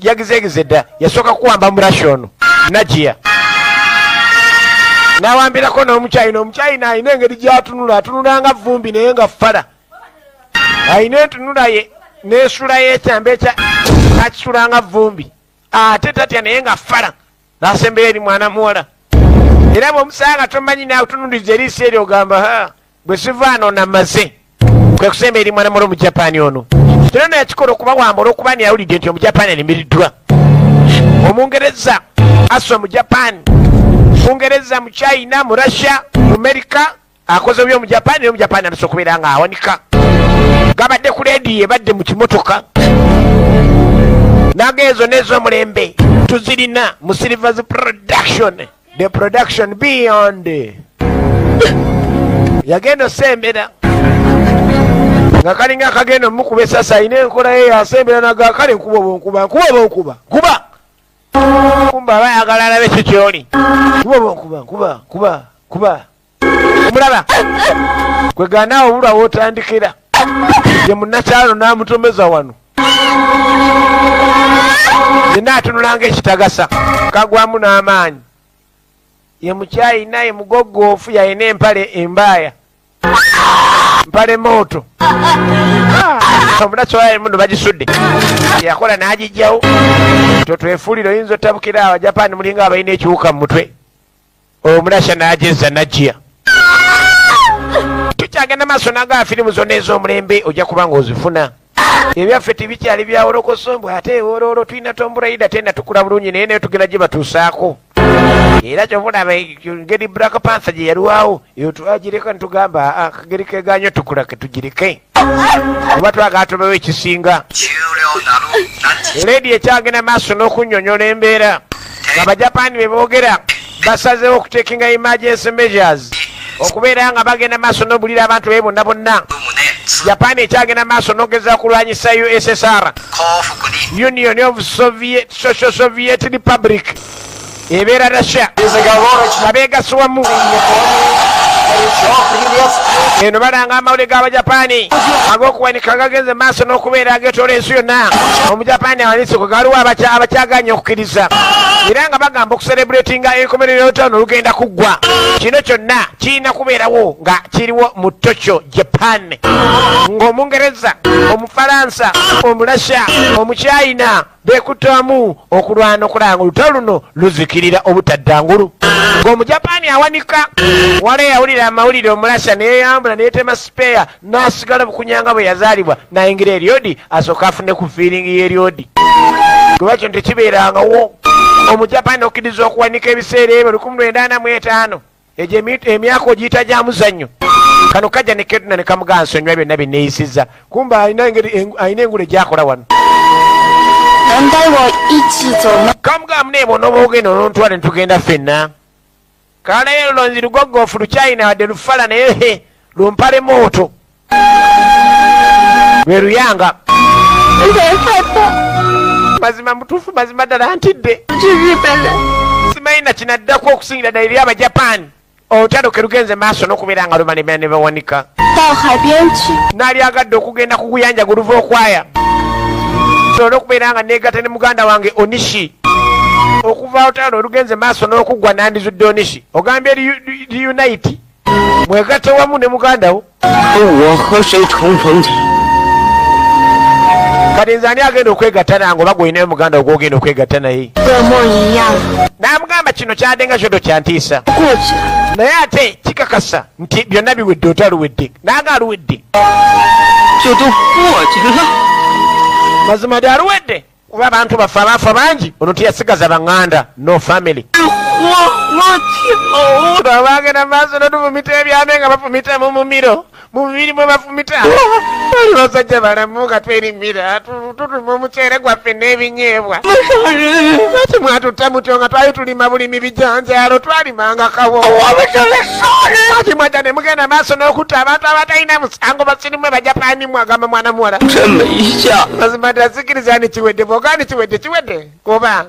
yagizeegize dda yasooka kuwamba murashi ono najiya nawambirako n'omuchina omuchina alina engeri gyatunula atunulanga vumbi naye nga fala alina entunula ye nesula yekyamba kakisulanga vumbi ate tatya naye nga fala nasembeyo eri mwana muwala era bweomusanga tomanyi natunuliriza eriisi eri ogamba bwe sivaano namaze kwe kusemba eri mwana muwala omujapani ono kino nayakikola okuba wamba olwokuba niyawulidde nti omujapani alimiriddwa omungereza asa omujapani mungereza mu china mu russia mu america akoze byo mu japan ne mu japan asobola okubeera nga awanika gabadde ku rediyo badde mu kimotoka nagezo n'ez'omulembe tuzirina mu Silvers production the production beyond yagenda osembera nga kalinga akagenda omukuba esasa alina enkola ye yasembera nagakale nkuba kumba bayagala alabe kikyoli kuba omulaba kwegana obulwa wotandikira ye munnakyalo namutomeza wano yena atunulanga ekitagasa kagwamu n'amaanyi ye mukyayina ye mugogoofu yayina empale embaaya mpale moto omunakyala muno bagisudde yakola n'agijjawo totwefuulire oyinza otabukira abajapani mulinga abalina ekiwuka mu mutwe omulasha n'ageza najiya tukyagenda maaso naga firimu zonna ez'omulembe ojja kuba nga ozifuna ebyaffe tibikyali byawolokosombwe ate ewololo tulina tombulaida tena tukula bulungi naye naye tugenda gye batuusaako era kyobulaba ngeri Black Panther gye yaliwawo eyo twagireka nitugamba kageri keganyo tukula ketugireke oba twagala tubewo ekisinga ledi ekyagenda maaso n'okunnyonnyola embeera nga bajapani be boogera basazeewo okutekinga emergency measures okubeera nga bagenda maaso n'obulira abantu be bonna bonna. Japan ekyagenda maaso n'ogeza kulwanyisa USSR, Union of Social Soviet Republic, ebeera Russia, abeegasi wamu. Eno balanga amawulire g'Abajapani ag'okuwanika gagenze maaso n'okubeera agetoola ensi yonna. Omujapani awanise kwe galiwo abakyaganya okukkiriza, era nga bagamba okuserebuletinga enkomerero y'olutalo olugenda kuggwa. Kino kyonna kirina kubeerawo nga kiriwo mu Tokyo, Japan, ng'Omungereza, Omufalansa, Omurasha, Omuchina beekutte wamu okulwana okulanga olutalo luno luzikirira obutaddangulu. Ng'Omujapani awanika wala yawulira amawulire Omurasha neyeyambula neyetema sipeya n'asigala bukunyanga bwe yazaalibwa nayingira eryodi asooka afune ku fiiringi y'eryodi. Kuba kino tekibeerangawo. Omujapani okkiriza okuwanika ebiseera ebyo 1945 egyo emyaka ogiyita gya muzannyo. Kano kajja ne ketuna ne kamugaa nsonywa byonna bye neeyisizza. Kumba alina engule gy'akola wano. Kamugaa muneebo n'oba ogenda onontwala ne tugenda ffenna. Kalayo lulonzi lugoggoofu Luchina wadde lufala naye lumpale mooto. Lwe luyanga. Mazima mutuufu, mazima ddala ntidde. Simanyi na kinaddako okusingira ddala eri Abajapani. Olutalo ke lugenze maaso n'okubeera nga lumalibira ne bawanika. Naali agadde okugenda ku guyanja guluva okwaya. Sobola okubeera nga neegatta ne muganda wange Onishi. Okuva olutalo olugenze maaso n'okuggwa nandizudde Onishi. Ogambye reunite. Mwegatte wamu ne muganda wo. Kati nze ani agenda okwegatta nange oba gwolinayo muganda wo gw'ogenda okwegatta naye? N'amugamba kino kyadde nga kyoto kyantiisa. Naye ate kikakasa nti byonna biwedde olutalo luwedde. Nange aluwedde. Mazima ddala aluwedde. Kuba abantu baffe abaafa bangi ono teyasigaza baŋŋanda, no family. Bagenda maaso n'otufumita ebyame nga bafumita mu mumiro. Mu bibiri mwe bafumita. Bali basajja balamu nga twerimira tutuma omuceere gwaffe n'ebinyeebwa. Ati mwatutta mutyo nga twali tulima bulimi bijanjaalo twalimanga kawo. Ati mwajja ne mugenda maaso n'okutta abantu abatalina musango basirimu Abajapani mwagamba mwana muwala. Mazima ddala sikiriza ni kiwedde bw'ogaani kiwedde oba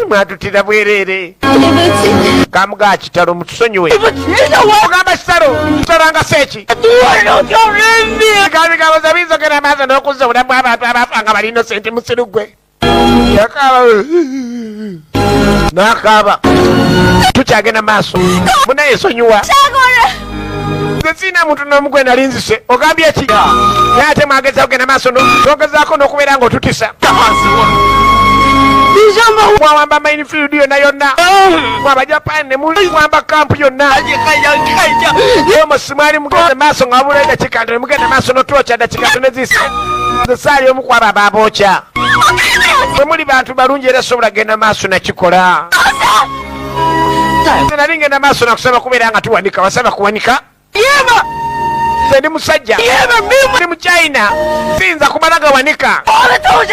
mwatuttira bwereere. Kamugaa kitalo mutusonyiwe. Ogamba kitalo nga seeki. Bigambo za bizogera maaso n'okuzza obulamu bw'abantu abafa nga bali inosenti musiru gwe. Yakaaba n'akaaba. Tukyagenda maaso. Munaye esonyiwa. Nze siina muntu n'omu gwe nali nzise. Ogambye ki? Naye ate mwagezao okugenda maaso n'ogezaako n'okubeera ng'otutisa. Mwawamba minefield yonna Abajapani ne mwamba kampu yonna. Omusimwali mugende maaso nga wabula eddakiika ntono mugende maaso n'otwokya eddakiika ntono ezisa. Nze saali omu ku abo ababookya. Bwe muli bantu balungi era sobola genda maaso nakikola. Nze nali ngenda maaso nakusaba kubeera nga tuwanika. Wasaba kuwanika? Nze ndi musajja. Ndi mu China. Siyinza kumala gawanika.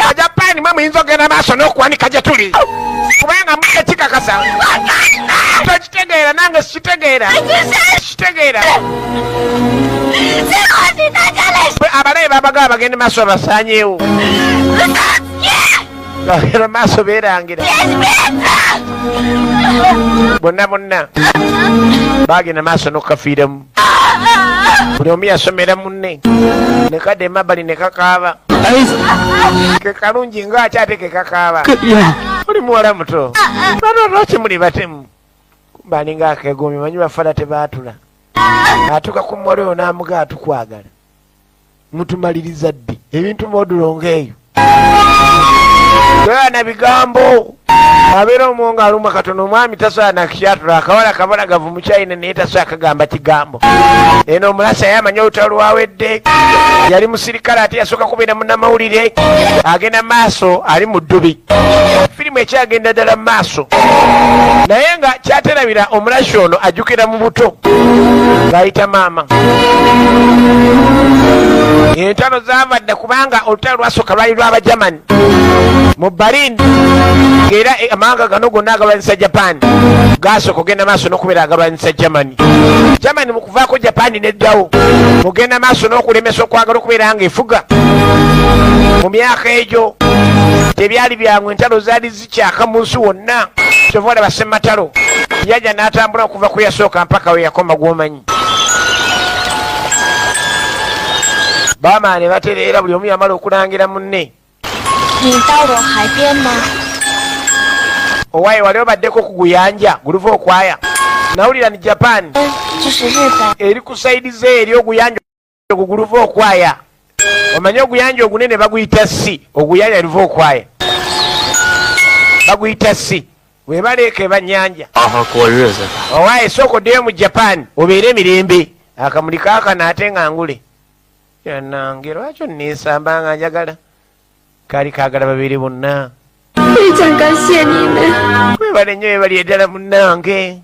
Abajapani mwe muyinza okugenda maaso n'okuwanika gye tuli. Kubanga mujja kikakasa. Tokitegeera nange sikitegeera. Kitegeera. Abalabe babagaba bagende maaso basaanyeewo. Bagenda maaso beerangira. Bonna bagenda maaso n'okukafiiramu. Buli omu yasomera munne ne kadda emabbali ne kakaaba. Ke kalungi ng'aki ate ke kakaaba. Oli muwala muto. Bano lwaki muli batemu? Baninga akeegomye manyi bafala tebaatula. Atuuka ku muwala oyo n'amugaa atukwagala. Mutumaliriza ddi ebintu modulo ng'eyo. Bwana bigambo. Abeera omwongo aluma katono omwami tasobola nakukyatula akawala kabalagavu mu China naye tasobola kagamba kigambo. Eno Omurasha yamanya olutalo lwawedde. Yali musirikale ate yasooka kubeera munnamawulire. Agenda maaso ali mu ddubi. Firimu ekyagenda ddala mu maaso. Naye nga kyaterabira Omurasha ono ajjukira mu buto ng'ayita maama. Entalo zaavadde kubanga olutalo lwasooka lwali lw'Abajamani mu Berlin. Ng'era amawanga gano gonna agalwanyisa Japan gasooka ogenda maaso n'okubeera agalwanyisa Germany mu kuvaako Japan neddawo ogenda maaso n'okulemesa okwagala okubeera nga efuga mu myaka egyo tebyali byangu entalo zaali zikyaka mu nsi wonna kyova olaba Ssematalo yajja n'atambula okuva ku yasooka mpaka we yakoma gw'omanyi bamaane batereera buli omu yamala okulangira munne owaye wali obaddeko ku guyanja guluva okwaya nawulira ni Japan eri ku saidize eri oguyanja oguguluva okwaya omanye oguyanja ogunene baguyita si oguyanja luva okwaya baguyita si webaleeka ebanyanja owaye sooka oddeyo mu Japan obeere emirembe akamuli kaakana ate nga ngule yanange lwaki onneesamba nga njagala kaali kaagala babeere bonna webale nnyo webali eddala munnange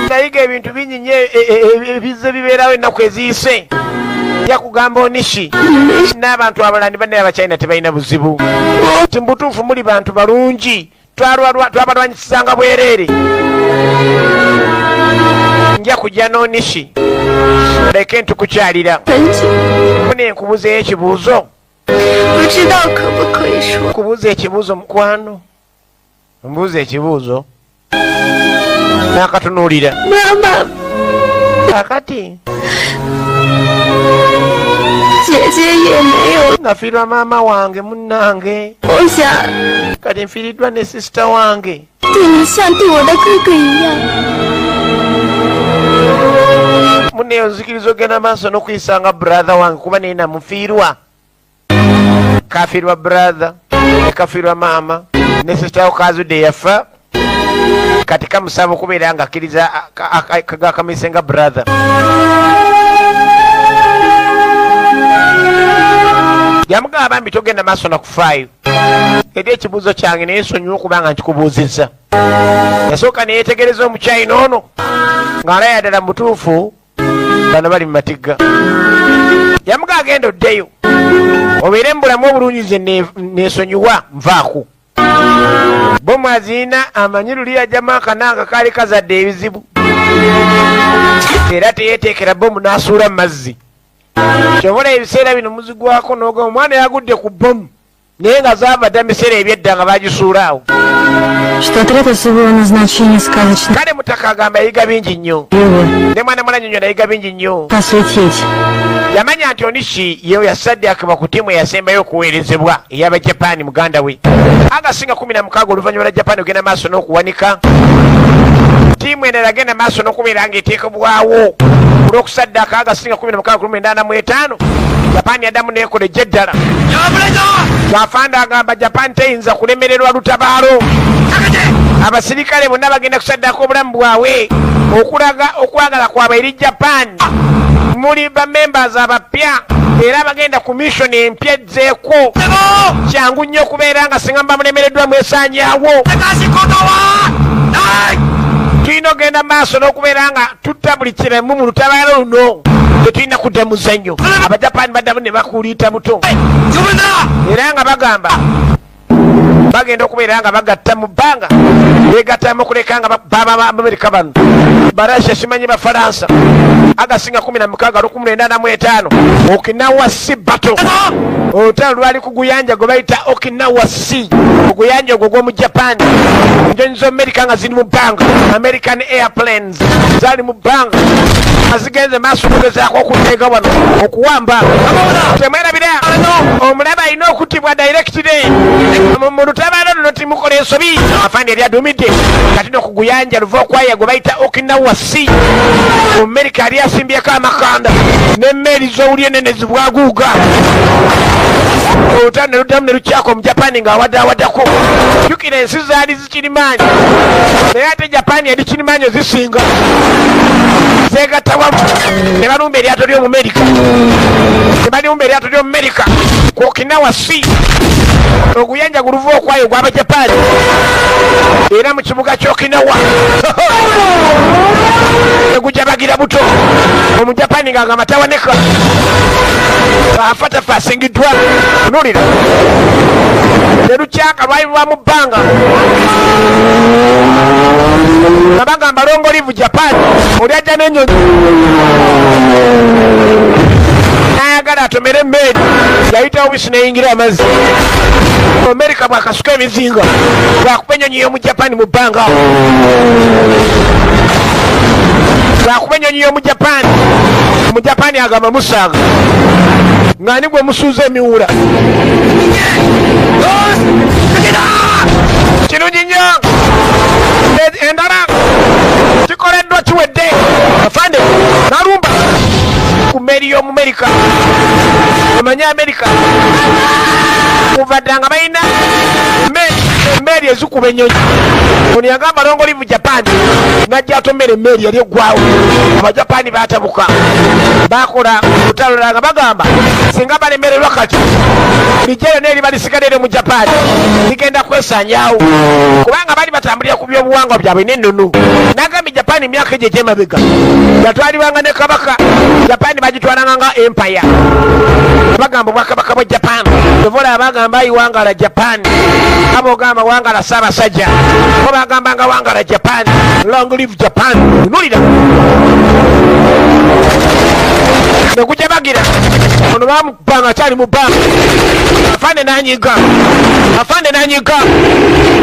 nayiga ebintu bingi nnyo ebizze bibeerawo ennaku eziyise yakugamba Onishi n'abantu abalandi banne abachina tebalina buzibu ti mubutuufu muli bantu balungi twabalwanyisizanga bwereere nja kujja n'Onishi leke ntukukyalira funa enkubuzeyo ekibuuzo kubuuza ekibuuzo mukwano mbuuza ekibuuzo n'akatunuulira akati nafiirwa maama wange munnange kati nfiiriddwa ne sisita wange munne onzikiriza ogenda maaso n'okuyisanga brother wange kuba naye namufiirwa kafiirwa brother ekafiirwa maama ne sisita wo kazudde yafa kati kamusaba okubeera nga akkiriza kamise nga brother yamugamba bambi togenda maaso nakufaayo eri ekibuuzo kyange naye nsonyiwa okuba nga nkikubuuzizza yasooka neyetegereza omukyayina ono ng'alaya ddala mutuufu bano bali mu matigga yamuga agenda oddeyo obeere mu bulamu obulungi nze neesonyiwa nvaaku bomu aziina amanyi luli yajjamu akananga kaali kazadde ebizibu era teyeteekera bomu n'asuula mu mazzi kyobola ebiseera bino muzigwako n'ogamba omwana yagudde ku bomu naye nga zaava dda mu biseera ebyedda nga bagisuula awo kale mutaka agamba yayiga bingi nnyo ne mwana mulanyonyo nayiga bingi nnyo yamanya nti Onishi yewe yasaddeakibwa ku ttiimu eyasembayo okuweerezebwa ey'Abajapani muganda we agasinga 16 oluvannyuma lwa Japan ogenda maaso n'okuwanika ttiimu endala agenda maaso n'okubeera ng'eteekebwawo olw'okusaddaaka agasinga 16 Japan yaddamu neekola ejjeddala twafanda agamba Japan teyinza kulemererwa lutabaalo abasirikale bonna bagenda kusaddaaka obulamu bwabwe okulaga okwagala kwabwe eri Japan muli bamembers abapya era bagenda ku mission empya ezzeeko kyangu nnyo okubeera nga singa mba mulemereddwa mwesaanyaawo tulina ogenda maaso n'okubeera nga tutta buli kiremu mu lutabaalo luno tetulina kudda muzannyo Abajapani baddamu ne bakuliita buto era nga bagamba bagenda okubeera nga bagatta mu bbanga begattamu okuleka nga baba Amerika bano Barasha simanyi Bafalansa agasinga 16 Okinawa Sea Battle olutalo lwali ku guyanja gwe bayita Okinawa Sea oguyanja ogwo gw'omu Japan enjonyi z'Amerika nga ziri mu bbanga American airplanes zaali mu bbanga azigenze maaso okugezaako okuteega wano okuwamba temwerabira omulaba alina okuttibwa directly mu lutabaalo luno timukola ensobi afandi yali adumidde kati n'okuguyanja luva okwaya gwe bayita Okinawa Sea Amerika yali asimbyeko amakanda n'emmeeri z'owuli enene zibwaguuga olutalo ne luddamu ne lukyako mu Japani ng'awaddaako jjukira ensi zaali zikirimaanyi naye ate Japani yali kirimaanyi zisinga zeegatta wamu ne balumba eryato ly'omu Amerika ku Okinawa Sea oguyanja guluva okwayo gw'Abajapani era mu kibuga ky'Okinawa tegujja bagira buto omujapani nga matawaneka afata fasingidwa nulira nerukyaka lwali lwa mu bbanga abagamba longolivu japan oli ajja n'ennyonyi n'ayagala atomere emmeeri yayitawo bisi neyingira amazzi amerika bwakasuka emizinga bwakuba ennyonyi y'omu japani mu bbanga bwakuba ennyonyi y'omu japani omujapani agamba musaaga ng'ani gwe musuuza emiwula kirungi nnyo endala kikoleddwa kiwedde afande nalumba ku meeri y'omu merika omanye amerika kuvadde nga balina emmeeri ezikuba ennyonyi ono yagamba longolivu japan najja atomera emmeeri yali eggwawo abajapani batabuka bakola olutalo nga bagamba singa balemererwa kati lijja lyonna eri balisigadde mu japan ligenda kwesanyawo kubanga bali batambulira ku byobuwangwa byabwe n'ennono nagambye japan emyaka egyo egy'emabega yatwalibwanga ne kabaka japan bagitwalanga nga empire bagamba obwakabaka bwa japan tovola abagamba ayiwangala japan abo ogamba wangala ssaabasajja bo bagambanga wangala japan long live japan nulira nekujabagira ono bamubanga akyali mu bbanga afande nanyiga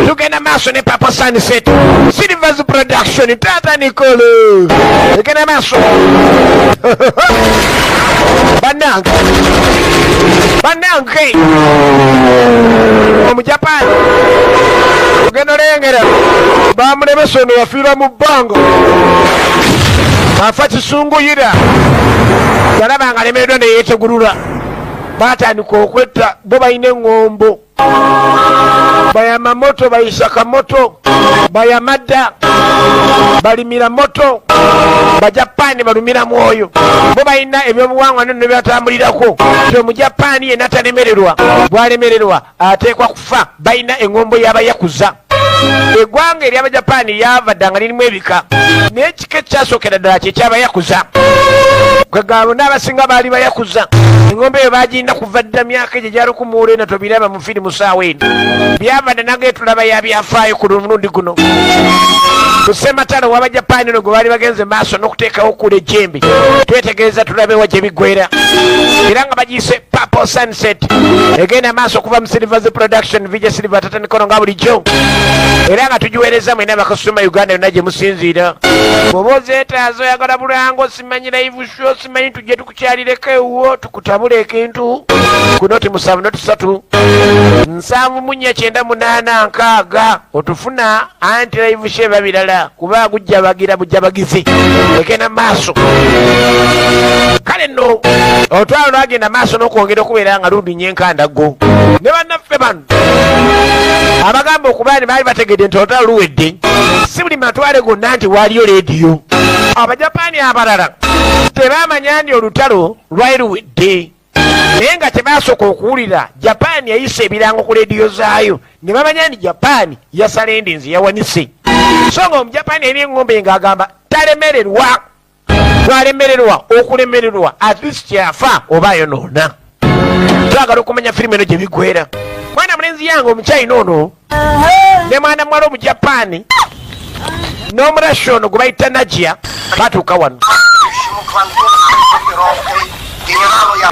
tugenda maaso ne papa sunset silvers production tata nicole tugenda maaso bannange omujapani tugenda olengera bamulemesa ono yafiirwa mu bbanga afa kisunguyira yalabanga alemereddwa neyeetegulula batandika okwetta bo balina eŋŋombo bayama moto bayisaka moto bayamadda balimira moto bajapani balumira mwoyo bo balina ebyobuwangwa nno nebyatambulirako ti omujapani yenna talemererwa bwalemererwa ateekwa kufa balina eŋŋombo y'abayakuza eggwanga ery'abajapani lyavadda nga lirimu ebika naye ekika ekyasookera ddala kyekyabayakuza kwegabo n'abasinga baali bayakuza eŋŋombe eyo bagirina kuva dda myaka egyo gyalukumuula ena tobiraba mu firimu saawa eno byavadde nageetulaba yabyafaayo ku mulundi guno kusematalo w'abajapani no gwe baali bagenze maaso n'okuteekawo kula ejjembe twetegereza tulabewa gye bigwera era nga bagiyise purple sunset egenda maaso okuva mu silvers production vija silver tatanikono nga bulijjo era nga tugiweereza mwena bakasuma uganda yonna gye musinziira bw'oba ozeetaaza oyagala bulango simanyi live show simanyi tujje tukukyalireko ewuwo tukutabula ekintu ku noti 7 noti 3 7 otufuna anti live show eba birala kuba gujja bagira bujja bagizi egenda maaso kale nno otwalo lwagenda maaso n'okwongera okubeera nga lundi nyenkandago ne bannaffe bano abagamba okuba ne baali bategedde nti olutalo luwedde si buli matwale gonna nti waaliyo leediyo abajapani abalala tebamanya ndi olutalo lwali luwedde naye nga tebasooka okuwulira japani yayisa ebirango ku leediyo zaayo ne bamanya ndi japani yasala endinzi yawanise so nga omujapani eri eŋŋombe ng'agamba talemererwa twalemererwa okulemererwa at least yafa oba ayonoona twagala okumanya firimu eno gye bigwera mwana mulenzi yange omukyayina ono ne mwana muwala omujapani n'omurashi ono gwe bayita najia batuuka wano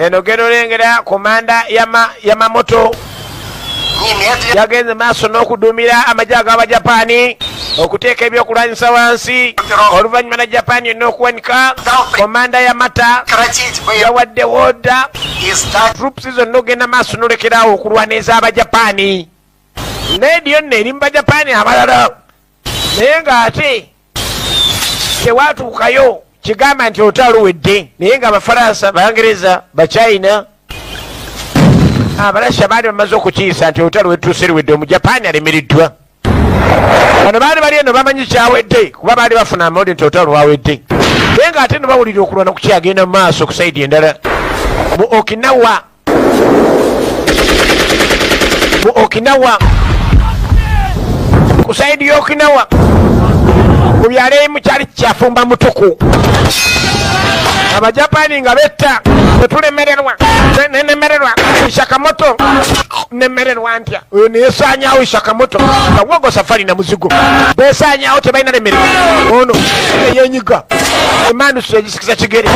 eno genda olengera komanda yamamoto yagenze maaso n'okuduumira amagye ag'abajapani okuteeka ebyokulwanyisa wansi oluvannyuma na japani yonna okuwanika komanda yamata yawadde wooda troops zonna ogenda maaso n'olekeraawo okulwaniza abajapani leediyo nno eri mu bajapani abalala naye ng'ate tewatuukayo kigamba nti olutalo luwedde naye nga abafalansa bangereza bachina abalasha baali bamaze okukiyisa nti olutalo lwetuuse luwedde omujapani alemereddwa bano baali bali eno bamanyi kyawedde kuba baali bafuna amawulire nti olutalo lwawedde naye ng'ate no bawulira okulwana ku kyagenda mu maaso ku saidi endala mu okinawa ku saidi y'okinawa ku byalo ebimu kyali kyafumba mutuku Abajapani nga betta tulemererwa nemererwa Shakamoto nemererwa ntya oyo nesanyawo Shakamoto kawogo safari na muzigo besanyawo tebalina lemere ono yenyiga emanu sejisikisa kigere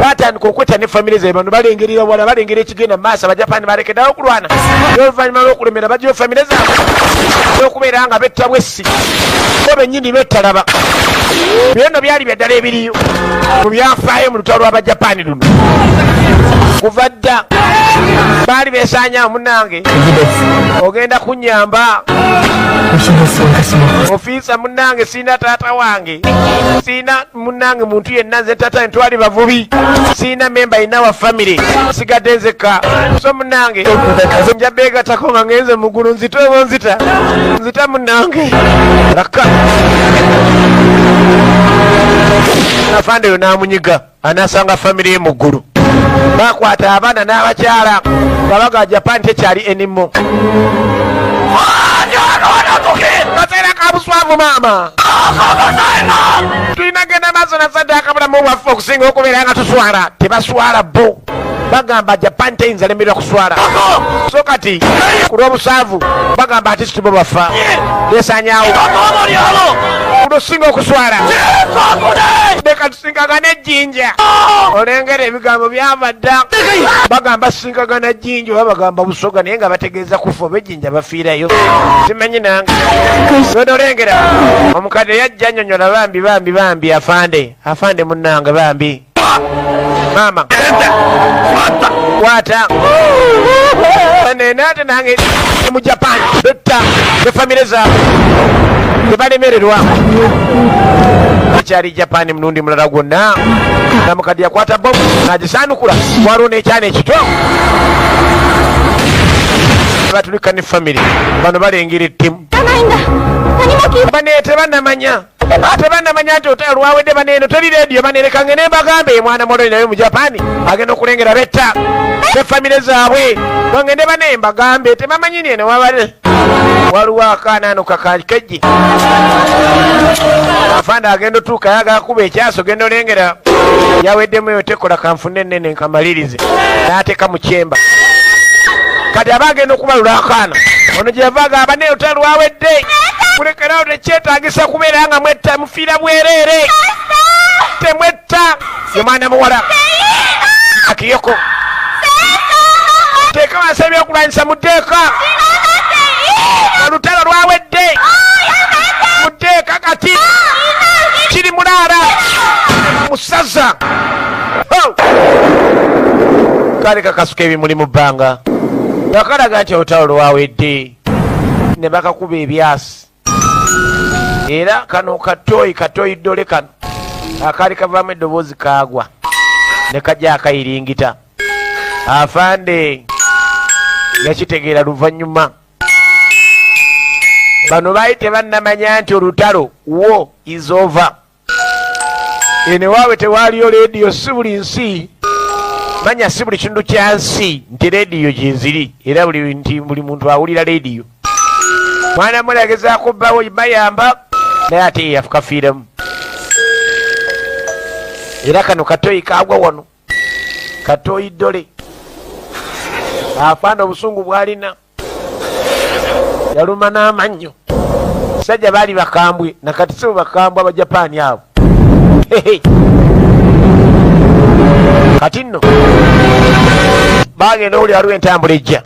batandika okweta ne family ze bano balengerera wala balengera ekigenda maaso Abajapani balekeddawo okulwana n'oluvannyuma lw'okulemera bajjayo family zaabwe okubeera nga betta bwessi bo bennyini bettalaba byonna byali byaddala ebiriyo mu byafaayo mu lutalo lw'Abajapani luno kuva dda baali beesanyawo munnange ogenda kunyamba ofiisa munnange siina taata wange siina munnange muntu yenna nze taata ntwali bavubi siina memba ina wa famire sigadde nzekka so munnange nja beegatako nga ngenze muggulu nzita oba nzita munnange laka afande yo n'amunyiga anaasanga famire ye muggulu bakwata abaana n'abakyala kabaga Japan tekyali enimo kaseera kabuswavu maama tulina genda maaso na saddaaka bulamu bwaffe okusinga okubeera nga tuswala tebaswala bo bagamba Japan teyinza lemererwa kuswala so kati ku lw'obusaavu bagamba ati situbo bafa besanyawo kutusinga okuswala leka tusinkagana ejjinja olengera ebigambo byava dda bagamba sinkagana ejjinja oba bagamba busoga naye nga bategeeza kufa oba ejjinja bafiirayo simanyi nange olengera omukadde yajja annyonnyola bambi afande munnange bambi mama wata nate nange mu Japan betta ne famire zaabwe tebalemererwa ekyali Japan munundi mulala gwonna namukadde yakwata bomu nagisaanukula waliwo n'ekyana ekito batulika ne famire bano balengera ettimu tebannamanya nti otalo lwawedde baneeno teri rediyo banerekange nembagambe mwana moloni naye mu Japan agenda okulengera betta ne famire zaabwe bangende baneyo mbagambe tebamanyi neno wabale waliwo akaanaano kakakejje afande agenda otuuka yagala kuba ekyaso genda olengera yaweddemu eyo tekola kanfune ennene nkamalirize n'ateeka mu kyemba kati aba agenda okubalula akaana ono gye yava agamba naye otalo lwawedde kulekerawo tekyetaagisa kubeera nga mwetta mufiira bwereere temwetta ye mwana muwala akiyoko teeka wansi ebyokulwanyisa muteeka olutalo lwawedde muteeka kati kiri mulaala musaza kale kakasuka ebimuli mu bbanga yakalaga nti olutalo lwawedde ne bakakuba ebyasi era kano katoyi ddole kano akaali kavaamu eddoboozi kaagwa ne kajja akayiringita afande yakitegeera luvannyuma bano baali tebannamanya nti olutalo wo is over ene waawe tewaaliyo leediyo si buli nsi manya si buli kintu kya nsi nti leediyo gyeziri era buli muntu awulira leediyo mwana mule agezaako bbawo bayamba naye ate yafukafiiramu era kano katoyi kaagwa wano katoyi ddole afande obusungu bwalina yaluma n'amannyo sajja baali bakambwe nakati si bakambwe Abajapani abo kati nno bagenda oli waliwo entambula ejja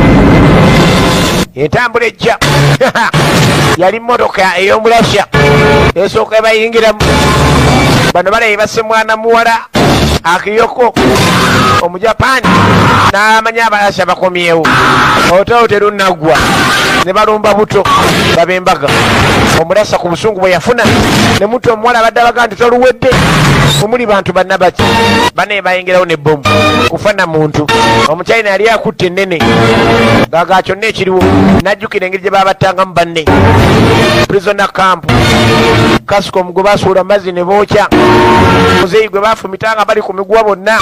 yali mmotoka ey'omulasha esooka bayingiramu bano balaye basse mwana muwala akiyoko Omujapani n'amanya abalasha bakomyewo olutalo terunaggwa ne balumba buto babembaga omulasa ku busungu bwe yafuna ne muto omuwala abadde abaga nti toluwedde omuli bantu bannabaki banaye bayingirawo n'ebbomu kufana muntu omukyayina yali akutte ennene gaga kyonna ekiriwo najjukira engeri gye babattangamu banne prisoner camp Kascom gwe basuula mazzi ne bookya muzeeyi gwe baafumitanga bali ku miguwa bonna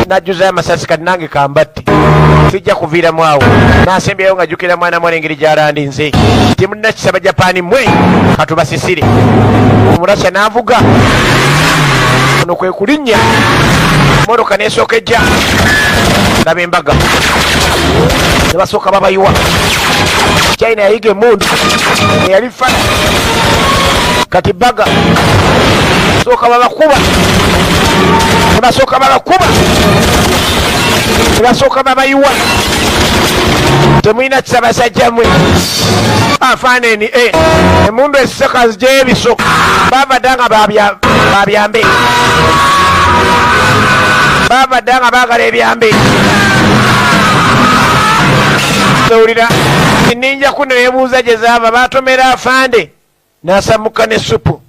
najjuzayo amasasi kati nange kambatte sijja kuviiramu awo nasembyayo nga jjukira mwana mwana engeri gy'alandinze timunnakisaba Japaani mmwe katubasisire omurasha n'avuga ono kwe kulinnya emotoka nesooka ejja laba embaga ne basooka babayiwa China yayiga emundu eyali fana kati baga sooka babakuba ne basooka babakuba ne basooka babayiwa temulina kisabasajja mmwe afaaneni emundu esisekazi gyebiso babadde nga babyambe babadde nga baagala ebyambe owulira ninja kuno yebuuza gye zaava batomera afande n'asamuka ne supu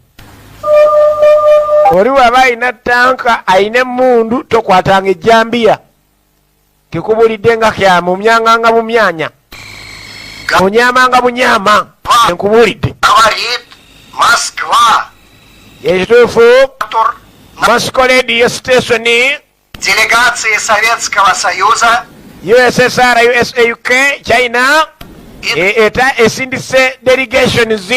oli waba alina tanka ayina emundu tokwatanga ejjambiya kikubulidde nga kyamumyanga nga bumyanya onyamanga bunyama enkubulidde ekituufu Moscow radio station делегации Советского Союза USSR UK China eta esindise delegations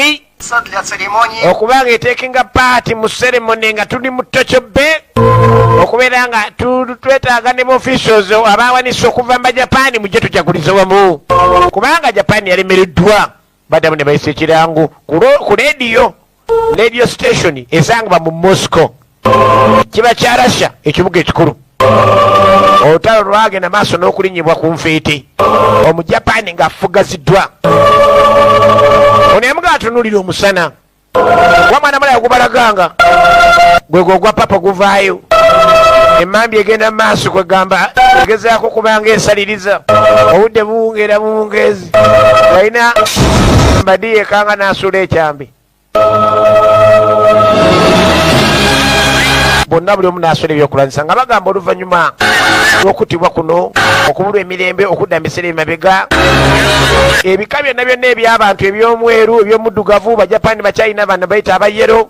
для церемонии okubanga etekinga party mu ceremony nga tuli mu Tokyo Bay okubeera nga twetaaga ne officials abawanise okuva mu Japan mujje tujagulize wamu kubanga Japan yalemereddwa badamu ne bayisa ekirango ku radio station esangibwa mu Moscow kiba kya Russia ekibuga ekikulu olutalo lwagenda maaso n'okulinyibwa ku nfeete omujapani ng'afugaziddwa ono yamuga atunulira omusana wamwana malaya gubalaganga gwegwo ogwa papa guvaayo emambi egenda mu maaso kwegamba egezaako kubanga esaliriza obudde buwungeera buwungeezi balina mbadi yekanga n'asuula ekyambi bonna buli omu n'asola ebyokulwanyisa nga bagamba oluvannyuma lw'okuttibwa kuno okubulwa emirembe okudda misere emabega ebika byonna byonna eby'abantu eby'omweru eby'omuddugavu bajapani bachina bano bayita abayero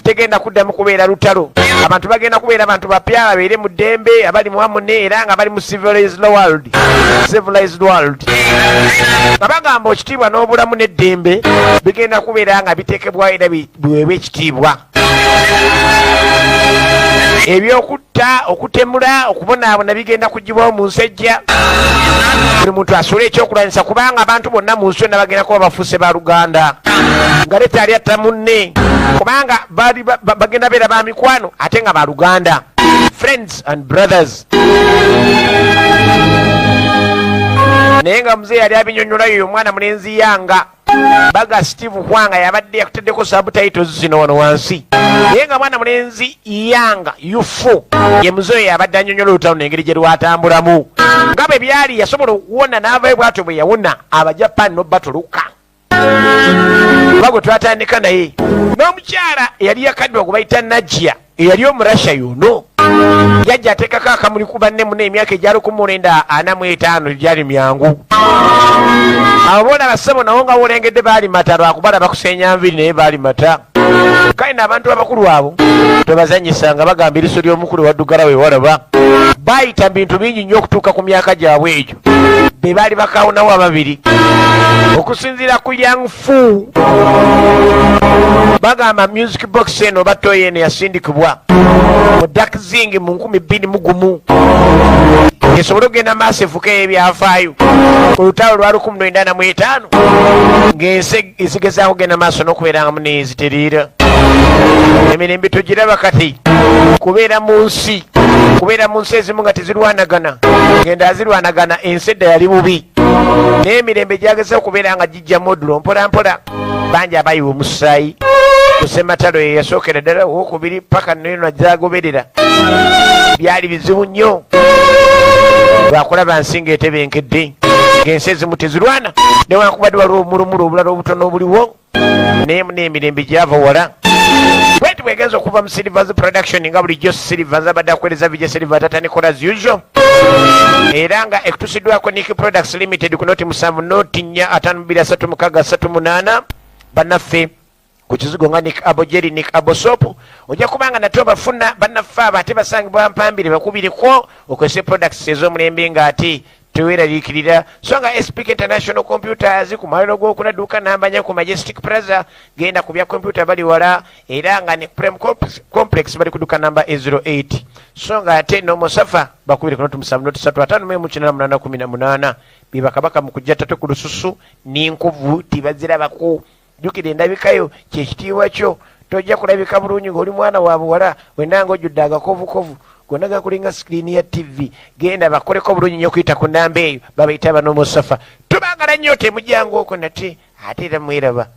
tegenda kuddamu kubeera lutalo abantu bagenda kubeera abantu bapya babeere mu ddembe abali mu hamune era nga bali mu civilized world nga bagamba ekitiibwa n'obulamu n'eddembe bigenda kubeera nga biteekebwayo era biweebwa ekitiibwa ebyokutta okutemula okubonaabona bigenda kugibwawo mu nsejja buli muntu asula ekyokulwanyisa kubanga abantu bonna mu nsi yonna bagenda kuba bafuuse ba Luganda nga leta ali atta munne kubanga bagenda beera ba mikwano ate nga ba Luganda friends and brothers naye nga muzeeyi yali abinyonnyola omwana mulenzi yanga baga Steve Hwanga yabadde yakuteddeko subtitles zino wano wansi naye nga mwana mulenzi yanga yufu ye muzeeyi yabadde annyonnyola olutalo n'engeri gye lwatambulamu nga bwe byali yasobola okuwona n'avayo bwatyo bwe yawona abajapani n'obbatuluka oba gwe twatandika naye n'omukyala eyali yakaddwa gwe bayita Najja eyali omurasha yono yajja ateekako akamuli ku banne muna emyaka egyali 1945 gyali myangu abo boona bassebo nawo nga wolengedde baali mata lwakubala bakusenya nviri naye baali mata kale n'abantu abakulu abo tebazanyisanga bagamba eriso ly'omukulu waddugala weewalaba baayita bintu bingi nnyo okutuuka ku myaka gyabwe egyo be baali bakaawonawo ababiri okusinziira ku Young Fu bagamba music box eno oba toy eno yasindikibwa mu Dakzing mu 2021 esobole okugenda maaso efuuka ebyafaayo olutalo lwa 1995 ng'ensi ezigezaako okugenda maaso n'okubeerangamu neeziterera emirembe tugiraba kati kubeera mu nsi ezimu nga tezirwanagana ngenda azirwanagana ensi edda yali bubi naye emirembe gyagezao okubeera nga gijja modulo mpolampola bangi abayiwa omusaayi kusematalo ye yasookera ddala owokubiri paka neno zagoberera byali bizibu nnyo lwakulaba nsinga etebenkedde ng'ensi ezimu tezirwana newankubadde waliwo omulumulu obulala obutono obuliwo naye n'emirembe gyava wala bweti bwegenza okuva mu Silvers production nga bulijjo Silvers abadde akuweereza vijja Silver tatanikola as usual era nga ekutusiddwako Nick Products Limited ku noti 7 noti 4 bannaffe ku kizigo nga Nick Abojeri Nick Abosop ojja kubanga nate obafuna bannaffe abo ate basangibwa mpambire bakubiriko okozesa products ez'omulembe nga ate teweeraliikirira so nga SPK International Computers ku mwalo gw'okuna dduuka namba 4 ku Majestic Plaza genda ku bya kompyuta bali wala era nga ne Prem Complex bali ku dduuka namba 08 so nga ate n'omusafa bakubire ku notu 7 biba kabaka mu kujja tate ku lususu n'enkovu tibazirabako jjukira endabikayo kyekitiibwa kyo tojja kulabika bulungi ng'oli mwana wa buwala wendanga ojjudde agakovukovu gonna gakulinga sikiriini ya TV genda bakoleko bulungi nnyo okuyita ku namba eyo babayita bano musafa tubangala nnyo temujjangu okwo nate ate era mweraba